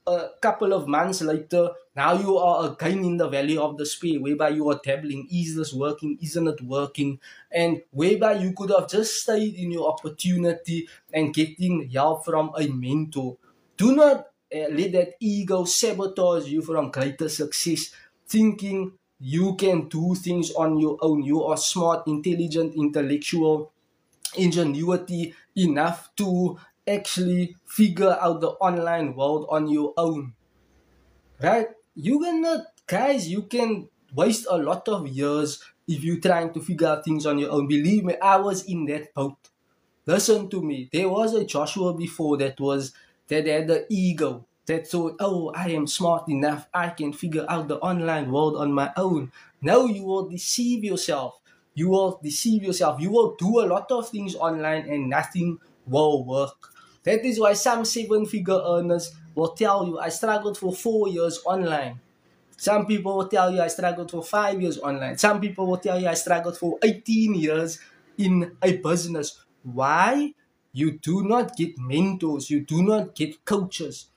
a couple of months later, now you are again in the valley of despair, whereby you are dabbling. Is this working? Isn't it working? And whereby you could have just stayed in your opportunity and getting help from a mentor. Do not let that ego sabotage you from greater success, thinking you can do things on your own. You are smart, intelligent, intellectual, ingenuity enough to actually figure out the online world on your own, right? You cannot, guys, you can waste a lot of years if you're trying to figure out things on your own. Believe me, I was in that boat. Listen to me. There was a Joshua before that had the ego that thought, oh, I am smart enough. I can figure out the online world on my own. No, you will deceive yourself. You will deceive yourself. You will do a lot of things online and nothing will work. That is why some seven-figure earners will tell you, I struggled for 4 years online. Some people will tell you I struggled for 5 years online. Some people will tell you I struggled for 18 years in a business. Why? You do not get mentors. You do not get coaches.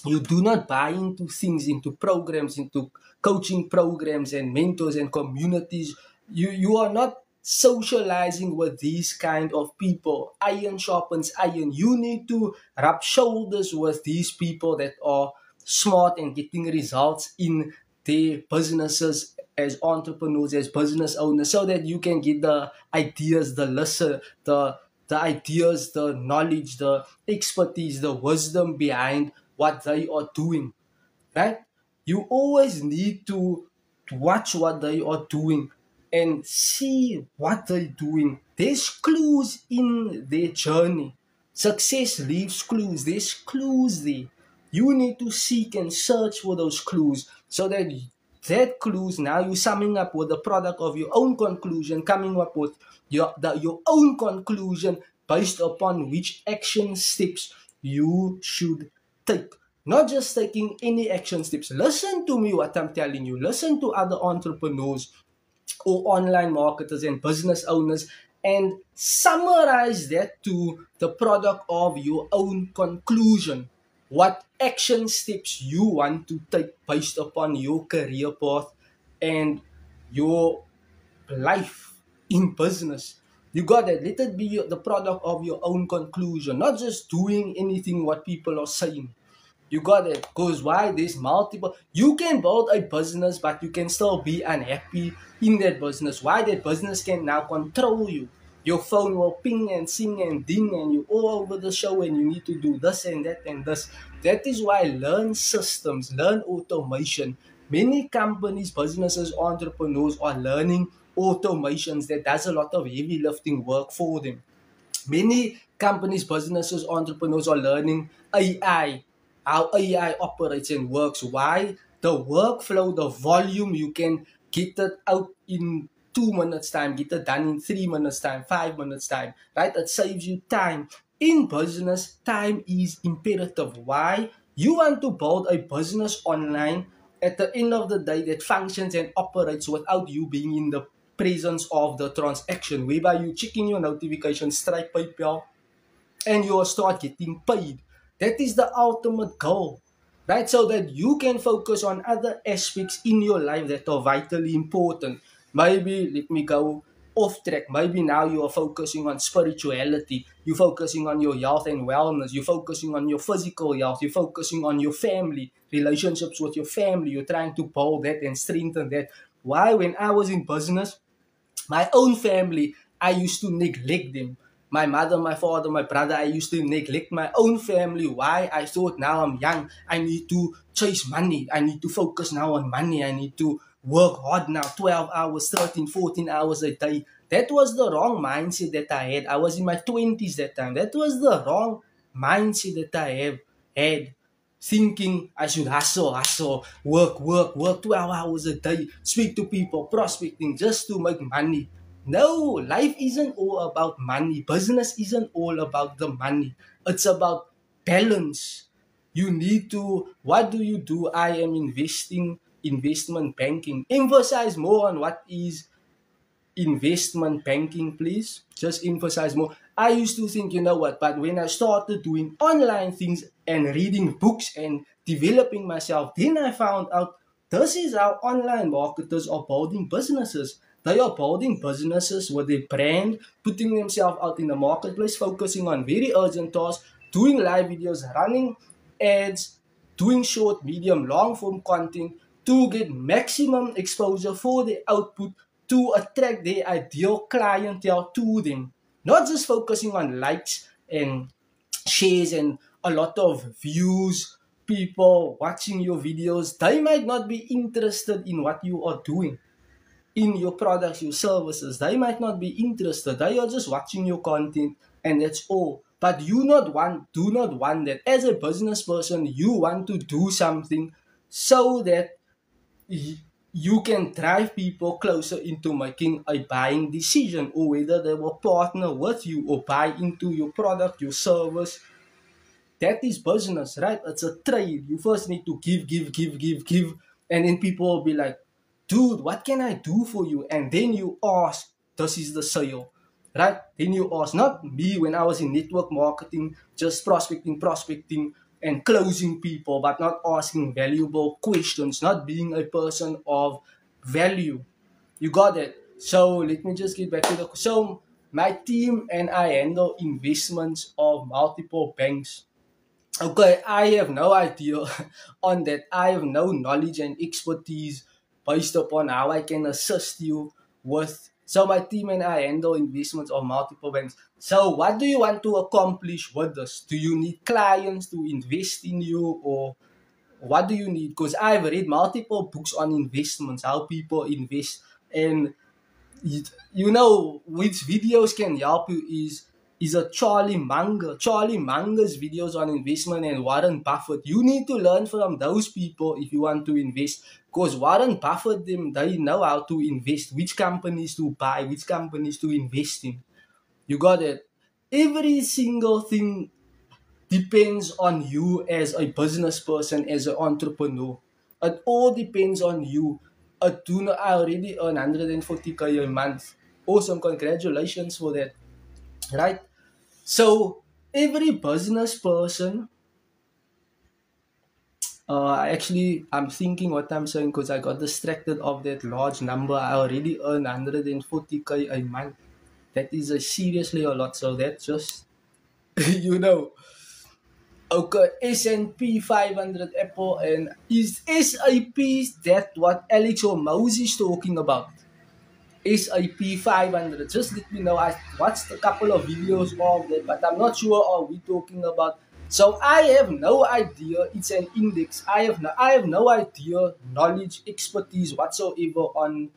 You do not buy into things, into programs, into coaching programs and mentors and communities. You are not socializing with these kind of people. Iron sharpens iron. You need to rub shoulders with these people that are smart and getting results in their businesses as entrepreneurs, as business owners, so that you can get the ideas, the lesson, the ideas, the knowledge, the expertise, the wisdom behind what they are doing, right? You always need to watch what they are doing and see what they're doing. There's clues in their journey. Success leaves clues. There's clues there. You need to seek and search for those clues so that clues, now you're summing up with the product of your own conclusion, coming up with your own conclusion based upon which action steps you should take. Not just taking any action steps. Listen to me what I'm telling you. Listen to other entrepreneurs or online marketers and business owners and summarize that to the product of your own conclusion. What action steps you want to take based upon your career path and your life in business. You got that. Let it be the product of your own conclusion, not just doing anything what people are saying. You got it. Because why? There's multiple. You can build a business, but you can still be unhappy in that business. Why? That business can now control you. Your phone will ping and sing and ding, and you're all over the show, and you need to do this and that and this. That is why learn systems, learn automation. Many companies, businesses, entrepreneurs are learning automations that does a lot of heavy lifting work for them. Many companies, businesses, entrepreneurs are learning AI, how AI operates and works. Why? The workflow, the volume, you can get it out in 2 minutes time, get it done in 3 minutes time, 5 minutes time, right? It saves you time. In business, time is imperative. Why? You want to build a business online at the end of the day that functions and operates without you being in the presence of the transaction, whereby you checking your notifications, Stripe, PayPal, and you start getting paid. That is the ultimate goal, right? So that you can focus on other aspects in your life that are vitally important. Maybe let me go off track. Maybe now you are focusing on spirituality. You're focusing on your health and wellness. You're focusing on your physical health. You're focusing on your family, relationships with your family. You're trying to build that and strengthen that. Why? When I was in business, my own family, I used to neglect them. My mother, my father, my brother, I used to neglect my own family. Why? I thought now I'm young. I need to chase money. I need to focus now on money. I need to work hard now, 12 hours, 13, 14 hours a day. That was the wrong mindset that I had. I was in my 20s that time. That was the wrong mindset that I have had. Thinking I should hustle, work 12 hours a day, speak to people, prospecting just to make money. No, life isn't all about money. Business isn't all about the money. It's about balance. You need to, what do you do? I am investing, investment banking. Emphasize more on what is investment banking, please. Just emphasize more. I used to think, you know what, but when I started doing online things and reading books and developing myself, then I found out this is how online marketers are building businesses. They are building businesses with their brand, putting themselves out in the marketplace, focusing on very urgent tasks, doing live videos, running ads, doing short, medium, long form content to get maximum exposure for their output to attract their ideal clientele to them. Not just focusing on likes and shares and a lot of views, people watching your videos. They might not be interested in what you are doing, in your products, your services. They might not be interested. They are just watching your content and that's all. But do not want that. As a business person, you want to do something so that you can drive people closer into making a buying decision, or whether they will partner with you or buy into your product, your service. That is business, right? It's a trade. You first need to give, and then people will be like, dude, what can I do for you? And then you ask, this is the sale, right? Then you ask, not me when I was in network marketing, just prospecting, and closing people, but not asking valuable questions, not being a person of value. You got it. So let me just get back to the. So my team and I handle investments of multiple banks. Okay, I have no idea on that. I have no knowledge and expertise based upon how I can assist you with. So my team and I handle investments of multiple banks. So what do you want to accomplish with this? Do you need clients to invest in you, or what do you need? Because I've read multiple books on investments, how people invest, and you know which videos can help you is a Charlie Munger. Charlie Munger's videos on investment and Warren Buffett. You need to learn from those people if you want to invest. Because Warren Buffett, they know how to invest, which companies to buy, which companies to invest in. You got it. Every single thing depends on you as a business person, as an entrepreneur. It all depends on you. I already earn 140K a month. Awesome, congratulations for that. Right? So every business person, I'm thinking what I'm saying because I got distracted of that large number. I already earn 140K a month. That is seriously a lot. So that's just, you know. Okay, S&P 500 Apple, and is SAP that what Alex or Moses talking about? SAP 500. Just let me know. I watched a couple of videos of that, but I'm not sure what we talking about. So I have no idea. It's an index. I have no idea, knowledge, expertise whatsoever on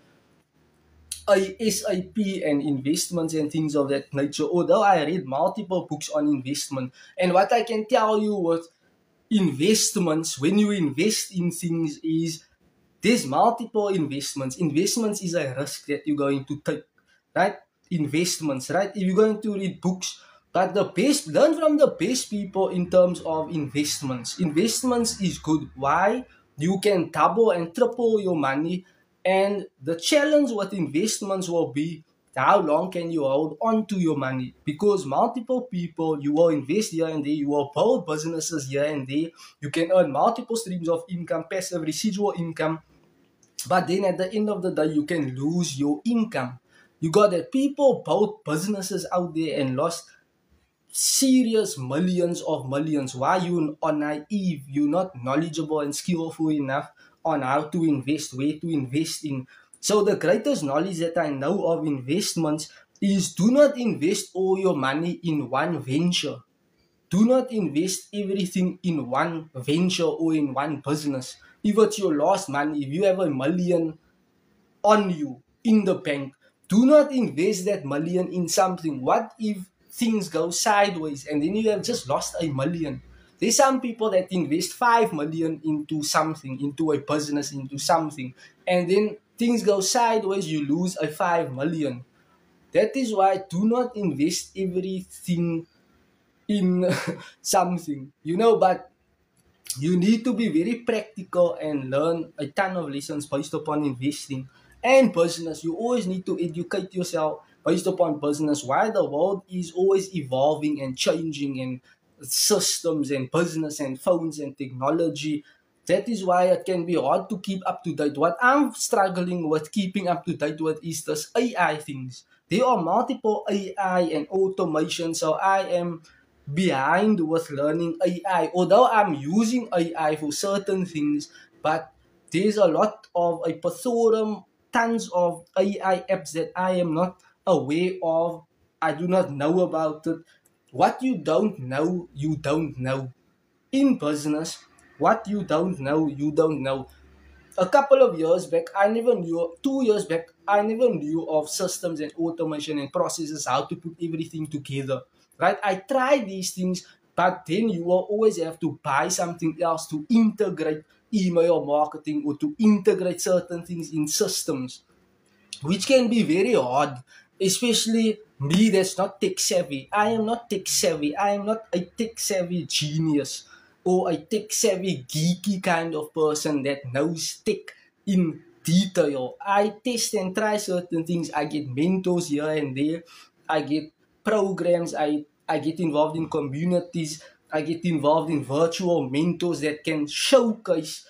SAP and investments and things of that nature. Although I read multiple books on investment, and what I can tell you with investments, when you invest in things, is there's multiple investments. Investments is a risk that you're going to take, right? Investments, right? If you're going to read books, but learn from the best people in terms of investments. Investments is good. Why? You can double and triple your money. And the challenge with investments will be how long can you hold on to your money? Because multiple people, you will invest here and there, you will build businesses here and there, you can earn multiple streams of income, passive residual income, but then at the end of the day, you can lose your income. You got that people built businesses out there and lost serious millions of millions. Why? You are naive, you're not knowledgeable and skillful enough on how to invest, where to invest in. So the greatest knowledge that I know of investments is do not invest all your money in one venture. Do not invest everything in one venture or in one business. If it's your last money, if you have $1 million on you in the bank, do not invest that million in something. What if things go sideways and then you have just lost $1 million? There's some people that invest 5 million into something, into a business, into something, and then things go sideways, you lose a 5 million. That is why do not invest everything in something, but you need to be very practical and learn a ton of lessons based upon investing and business. You always need to educate yourself based upon business. Why? The world is always evolving and changing, and systems and business and phones and technology. That is why it can be hard to keep up to date. What I'm struggling with keeping up to date with is this AI things. There are multiple AI and automation, so I am behind with learning AI. Although I'm using AI for certain things, but there's a lot of a plethora, tons of AI apps that I am not aware of. I do not know about it. What you don't know, you don't know. In business, what you don't know, you don't know. A couple of years back, 2 years back, I never knew of systems and automation and processes, how to put everything together. Right? I tried these things, but then you will always have to buy something else to integrate email marketing or to integrate certain things in systems, which can be very hard, especially me that's not tech savvy. I am not tech savvy. I am not a tech savvy genius or a tech savvy geeky kind of person that knows tech in detail. I test and try certain things. I get mentors here and there. I get programs. I get involved in communities. I get involved in virtual mentors that can showcase,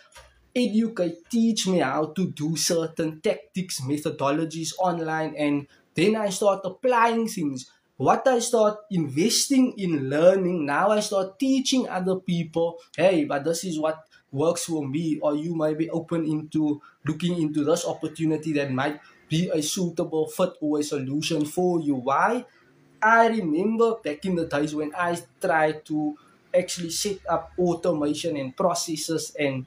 educate, teach me how to do certain tactics, methodologies online, and then I start applying things. What I start investing in learning, now I start teaching other people, hey, but this is what works for me, or you might be open into looking into this opportunity that might be a suitable fit or a solution for you. Why? I remember back in the days when I tried to actually set up automation and processes and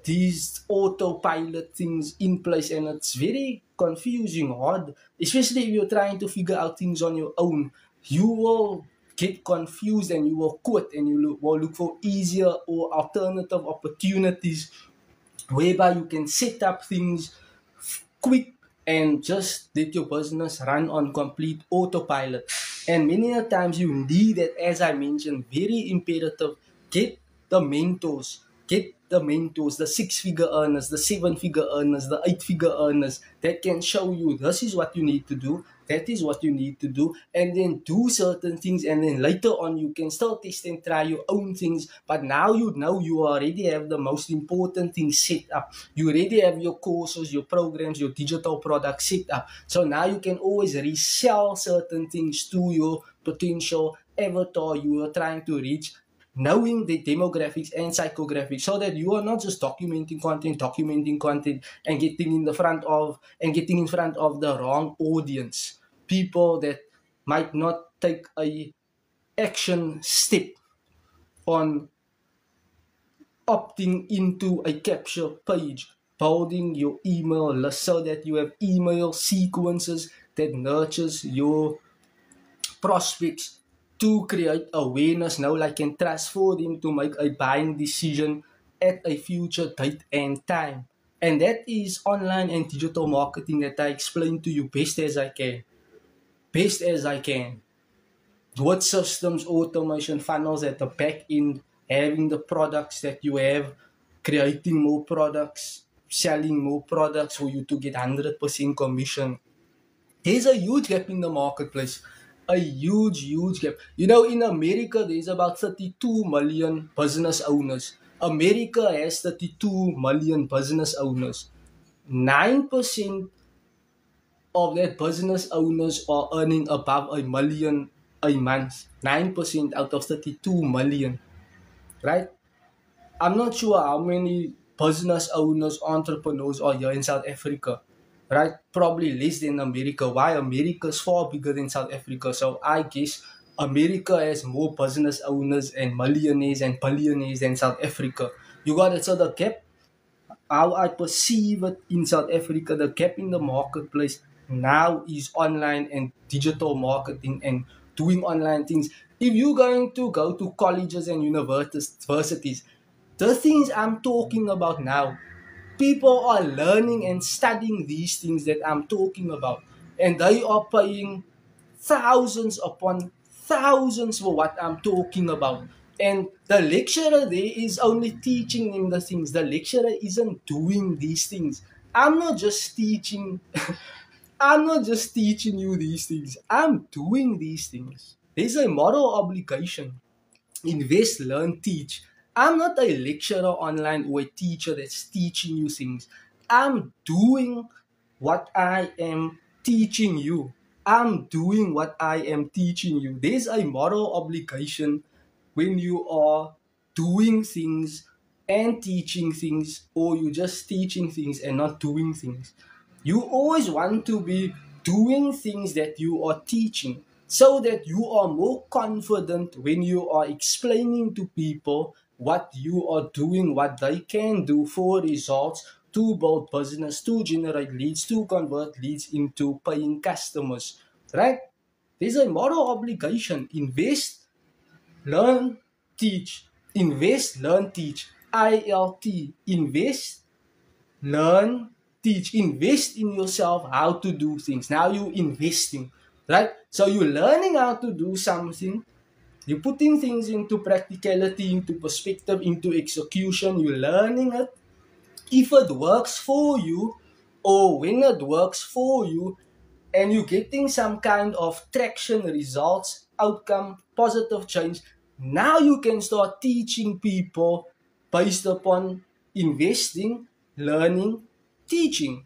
these autopilot things in place, and it's very confusing, hard, especially if you're trying to figure out things on your own. You will get confused and you will quit, and you will look for easier or alternative opportunities whereby you can set up things quick and just let your business run on complete autopilot. And many a times you need it, as I mentioned, very imperative. Get the mentors, the 6 figure earners, the 7 figure earners, the 8 figure earners that can show you this is what you need to do, that is what you need to do, and then do certain things, and then later on you can still test and try your own things. But now you know you already have the most important things set up. You already have your courses, your programs, your digital products set up. So now you can always resell certain things to your potential avatar you are trying to reach, knowing the demographics and psychographics, so that you are not just documenting content and getting in front of the wrong audience, people that might not take a action step on opting into a capture page, building your email list so that you have email sequences that nurtures your prospects to create awareness, now like and trust for them to make a buying decision at a future date and time. And that is online and digital marketing that I explain to you best as I can. Best as I can. What systems, automation, funnels at the back end, having the products that you have, creating more products, selling more products for you to get 100% commission. There's a huge gap in the marketplace. A huge gap. You know, in America, there's about 32 million business owners. America has 32 million business owners. 9% of that business owners are earning above a million a month. 9% out of 32 million, right? I'm not sure how many business owners, entrepreneurs are here in South Africa, right? Probably less than America. Why? America is far bigger than South Africa. So I guess America has more business owners and millionaires and billionaires than South Africa. You got it. So the gap, how I perceive it in South Africa, the gap in the marketplace now is online and digital marketing and doing online things. If you're going to go to colleges and universities, the things I'm talking about now, people are learning and studying these things that I'm talking about, and they are paying thousands upon thousands for what I'm talking about. And the lecturer there is only teaching them the things. The lecturer isn't doing these things. I'm not just teaching. I'm not just teaching you these things. I'm doing these things. There's a moral obligation. Invest, learn, teach. I'm not a lecturer online or a teacher that's teaching you things. I'm doing what I am teaching you. I'm doing what I am teaching you. There's a moral obligation when you are doing things and teaching things, or you just teaching things and not doing things. You always want to be doing things that you are teaching, so that you are more confident when you are explaining to people what you are doing, what they can do for results, to build business, to generate leads, to convert leads into paying customers, right? There's a moral obligation. Invest, learn, teach. Invest, learn, teach. ILT. Invest, learn, teach. Invest in yourself how to do things. Now you investing, right? So you're learning how to do something. You're putting things into practicality, into perspective, into execution. You're learning it. If it works for you, or when it works for you, and you're getting some kind of traction, results, outcome, positive change, now you can start teaching people based upon investing, learning, teaching.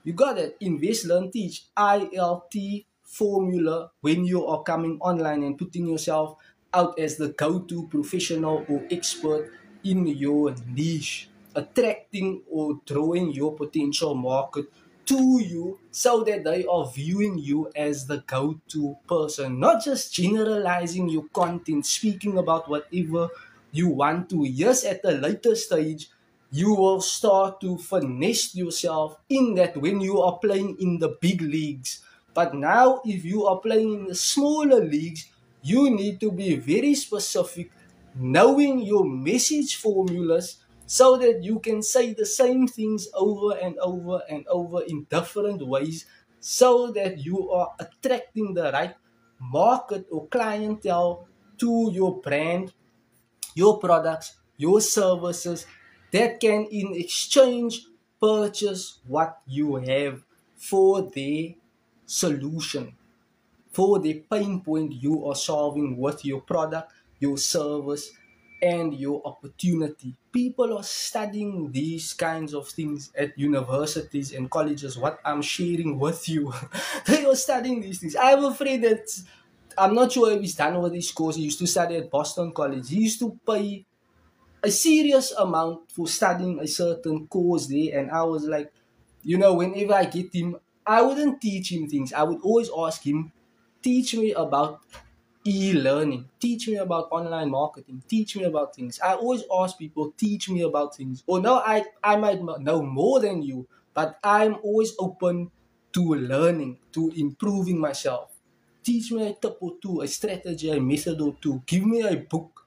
You got it. Invest, learn, teach. ILT formula when you are coming online and putting yourself out as the go-to professional or expert in your niche, attracting or drawing your potential market to you so that they are viewing you as the go-to person, not just generalizing your content, speaking about whatever you want to. Yes, at a later stage, you will start to finesse yourself in that when you are playing in the big leagues. But now, if you are playing in the smaller leagues, you need to be very specific, knowing your message formulas so that you can say the same things over and over and over in different ways so that you are attracting the right market or clientele to your brand, your products, your services that can in exchange purchase what you have for their solution, for the pain point you are solving with your product, your service, and your opportunity. People are studying these kinds of things at universities and colleges. What I'm sharing with you, they are studying these things. I'm afraid that I'm not sure if he's done with his course. He used to study at Boston College. He used to pay a serious amount for studying a certain course there, and I was like, whenever I get him, I wouldn't teach him things. I would always ask him, teach me about e-learning, teach me about online marketing, teach me about things. I always ask people, teach me about things. Or no, I might know more than you, but I'm always open to learning, to improving myself. Teach me a tip or two, a strategy, a method or two. Give me a book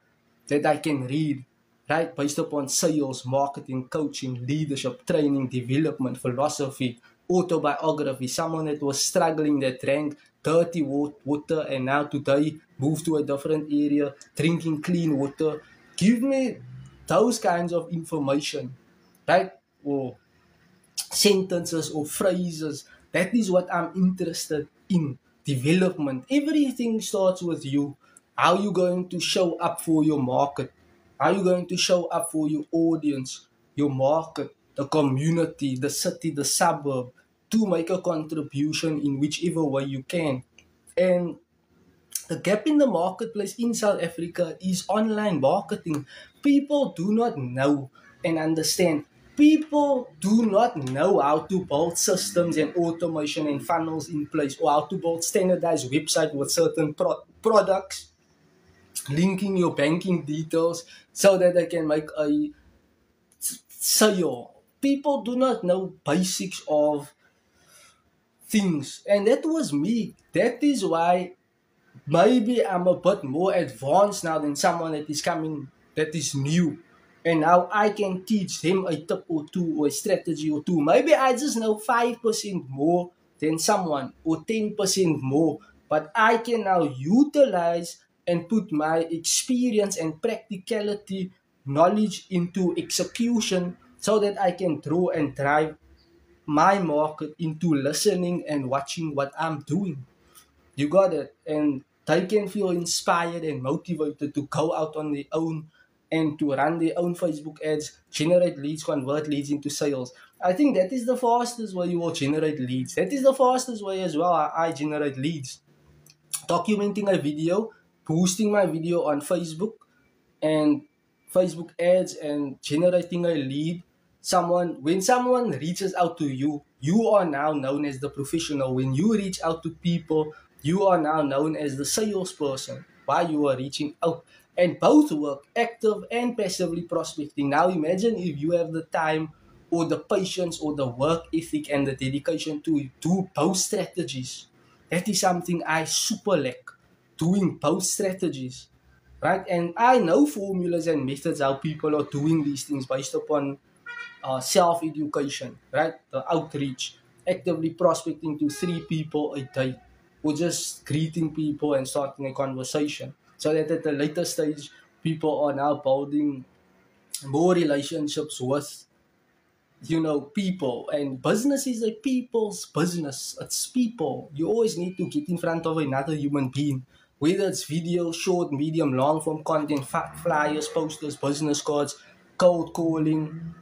that I can read, right? Based upon sales, marketing, coaching, leadership, training, development, philosophy, autobiography. Someone that was struggling, that drank dirty water and now today moved to a different area, drinking clean water. Give me those kinds of information, right? Or sentences or phrases. That is what I'm interested in. Development. Everything starts with you. How are you going to show up for your market? How are you going to show up for your audience, your market, the community, the city, the suburb, to make a contribution in whichever way you can? And the gap in the marketplace in South Africa is online marketing. People do not know and understand. People do not know how to build systems and automation and funnels in place, or how to build standardized website with certain products, linking your banking details so that they can make a sale. People do not know basics of things, and that was me. That is why maybe I'm a bit more advanced now than someone that is coming, that is new. And now I can teach them a tip or two or a strategy or two. Maybe I just know 5% more than someone or 10% more. But I can now utilize and put my experience and practicality knowledge into execution so that I can draw and drive my market into listening and watching what I'm doing. You got it. And they can feel inspired and motivated to go out on their own and to run their own Facebook ads, generate leads, convert leads into sales. I think that is the fastest way you will generate leads. That is the fastest way as well I generate leads. Documenting a video, posting my video on Facebook, and Facebook ads and generating a lead. When someone reaches out to you, you are now known as the professional. When you reach out to people, you are now known as the salesperson while you are reaching out. And both work, active and passively prospecting. Now imagine if you have the time or the patience or the work ethic and the dedication to do both strategies. That is something I super lack, doing both strategies, right? And I know formulas and methods how people are doing these things based upon self-education, right? The outreach, actively prospecting to 3 people a day, or just greeting people and starting a conversation. So that at the later stage, people are now building more relationships with, people. And business is a people's business. It's people. You always need to get in front of another human being, whether it's video, short, medium, long form content, flyers, posters, business cards, cold calling,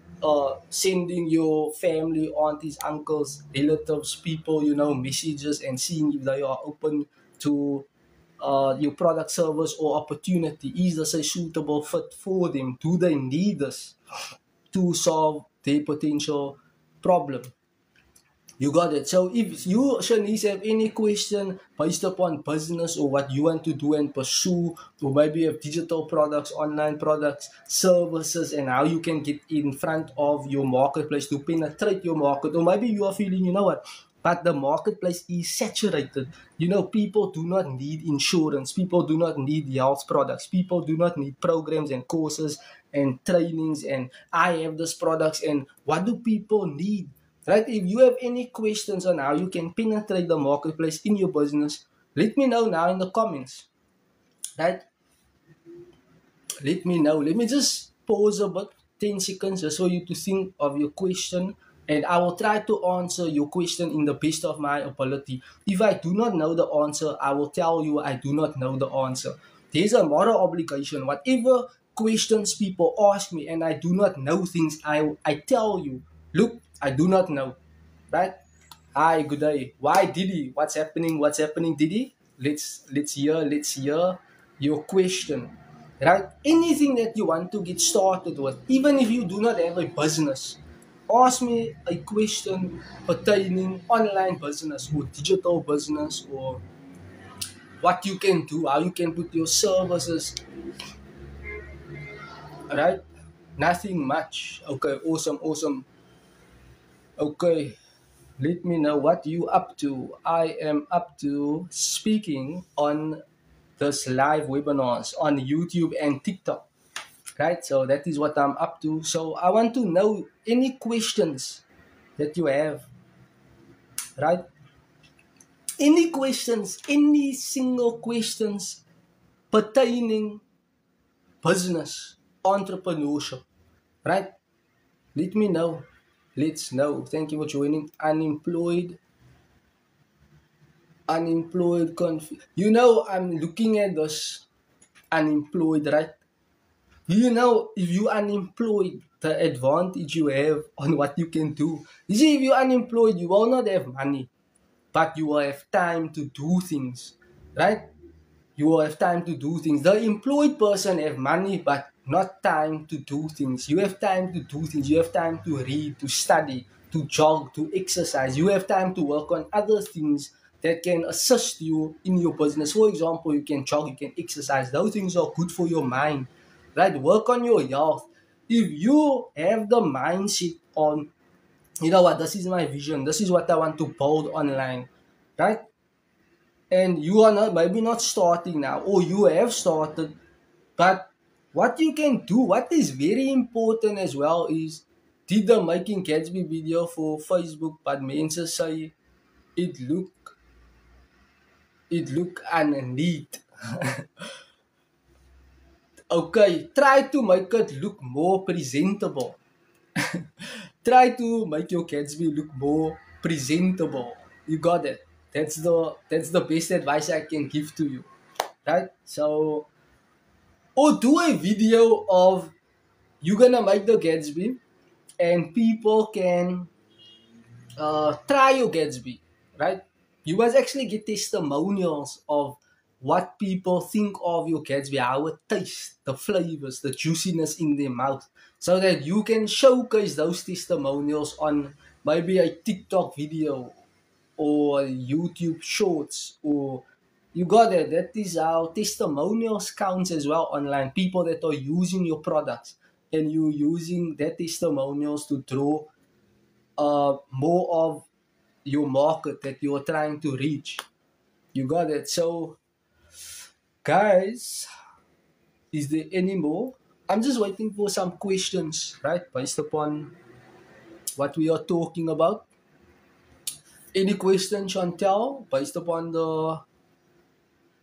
sending your family, aunties, uncles, relatives, people, messages, and seeing if they are open to your product, service, or opportunity? Is this a suitable fit for them? Do they need this to solve their potential problem? You got it. So if you, Shanice, have any question based upon business or what you want to do and pursue, or maybe you have digital products, online products, services, and how you can get in front of your marketplace to penetrate your market, or maybe you are feeling, you know what, but the marketplace is saturated. You know, people do not need insurance. People do not need health products. People do not need programs and courses and trainings. And I have this products. And what do people need? Right? If you have any questions on how you can penetrate the marketplace in your business, let me know now in the comments. Right? Let me know. Let me just pause about 10 seconds just for you to think of your question, and I will try to answer your question in the best of my ability. If I do not know the answer, I will tell you I do not know the answer. There's a moral obligation. Whatever questions people ask me and I do not know things, I tell you, look, I do not know. Right? Hi, good day. Why Didi? What's happening? What's happening, Didi? Let's hear your question. Right? Anything that you want to get started with, even if you do not have a business, ask me a question pertaining online business or digital business, or what you can do, how you can put your services. Right? Nothing much. Okay, awesome. Okay. Let me know what you up to. I am up to speaking on this live webinars on YouTube and TikTok. Right? So that is what I'm up to. So I want to know any questions that you have. Right? Any questions, any single questions pertaining business, entrepreneurship. Right? Let me know. Let's know. Thank you for joining. Unemployed you know, I'm looking at this unemployed, right? You know, if you unemployed, the advantage you have on what you can do. You see, if you're unemployed, you will not have money, but you will have time to do things, right? You will have time to do things. The employed person have money, but not time to do things. You have time to do things. You have time to read, to study, to jog, to exercise. You have time to work on other things that can assist you in your business. For example, you can jog, you can exercise. Those things are good for your mind, right? Work on your health. If you have the mindset on, you know what, this is my vision, this is what I want to build online, right? And you are not, maybe not starting now, or you have started, but what you can do, what is very important as well, is did the Making Gatsby video for Facebook, but mensen say it look unneat. Okay, try to make it look more presentable. Try to make your Gatsby look more presentable. You got it. That's the best advice I can give to you. Right? So, or do a video of you gonna make the Gatsby, and people can try your Gatsby, right? You must actually get testimonials of what people think of your Gatsby, how it tastes, the flavors, the juiciness in their mouth, so that you can showcase those testimonials on maybe a TikTok video or YouTube shorts, or you got it. That is how testimonials counts as well online. People that are using your products, and you using their testimonials to draw more of your market that you're trying to reach. You got it. So, guys, is there any more? I'm just waiting for some questions, right? Based upon what we are talking about. Any questions, Chantel, based upon the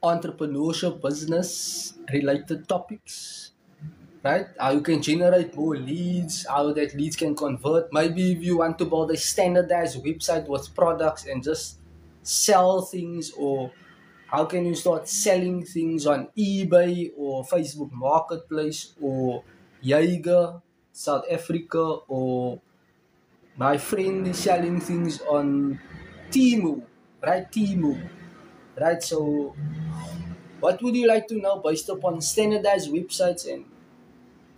entrepreneurship, business related topics? Right? How you can generate more leads, how that leads can convert. Maybe if you want to build a standardized website with products and just sell things, or how can you start selling things on eBay or Facebook Marketplace or Jaeger, South Africa, or my friend is selling things on Temu, right? Temu, right? So What would you like to know based upon standardized websites and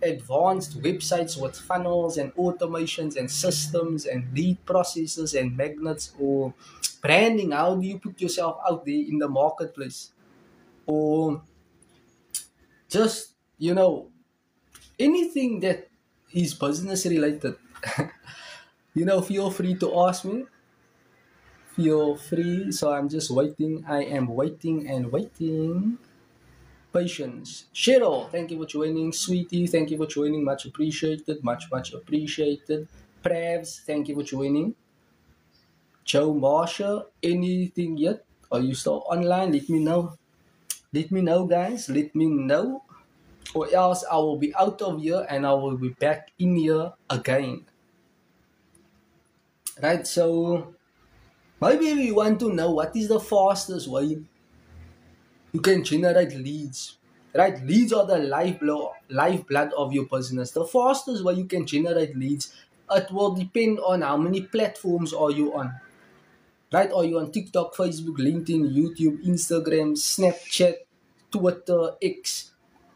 advanced websites with funnels and automations and systems and lead processes and magnets, or branding? How do you put yourself out there in the marketplace? Or just, anything that is business related. Feel free to ask me. Feel free. So I'm just waiting. I am waiting and waiting. Patience. Cheryl, thank you for joining. Sweetie, thank you for joining. Much appreciated. Much, much appreciated. Pravs, thank you for joining. Joe Marsha, anything yet? Are you still online? Let me know. Let me know, guys. Let me know. Or else I will be out of here and I will be back in here again. Right, so maybe we want to know what is the fastest way you can generate leads. Right, leads are the lifeblood of your business. The fastest way you can generate leads, it will depend on how many platforms are you on. Right, are you on TikTok, Facebook, LinkedIn, YouTube, Instagram, Snapchat, Twitter, X?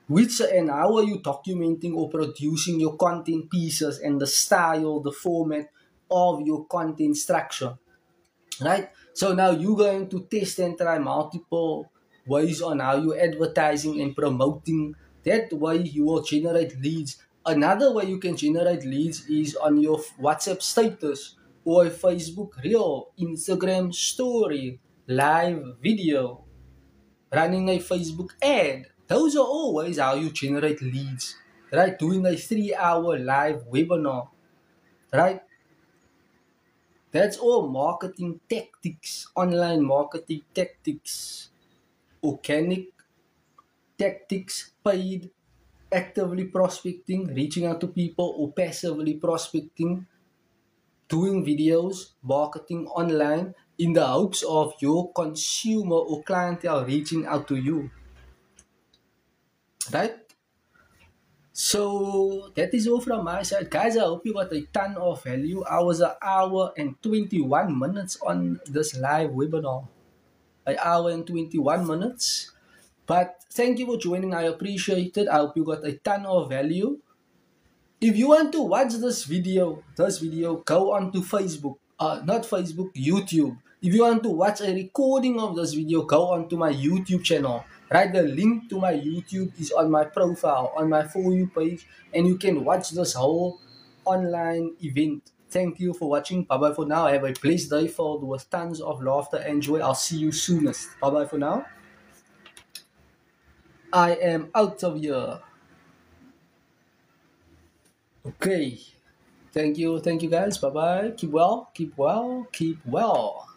Which and how are you documenting or producing your content pieces and the style, the format of your content structure? Right? So now you're going to test and try multiple ways on how you're advertising and promoting. That way you will generate leads. Another way you can generate leads is on your WhatsApp status or a Facebook reel, Instagram story, live video, running a Facebook ad. Those are always how you generate leads. Right? Doing a 3-hour live webinar. Right? That's all marketing tactics, online marketing tactics, organic tactics, paid, actively prospecting, reaching out to people, or passively prospecting, doing videos, marketing online in the hopes of your consumer or clientele reaching out to you. Right? So that is all from my side. Guys, I hope you got a ton of value. I was an hour and 21 minutes on this live webinar. An hour and 21 minutes. But thank you for joining. I appreciate it. I hope you got a ton of value. If you want to watch this video, go on to Facebook. Not Facebook, YouTube. If you want to watch a recording of this video, go on to my YouTube channel. Right, the link to my YouTube is on my profile, on my For You page, and you can watch this whole online event. Thank you for watching. Bye-bye for now. Have a blessed day filled with tons of laughter and joy. I'll see you soonest. Bye-bye for now. I am out of here. Okay. Thank you guys. Bye bye. Keep well. Keep well. Keep well.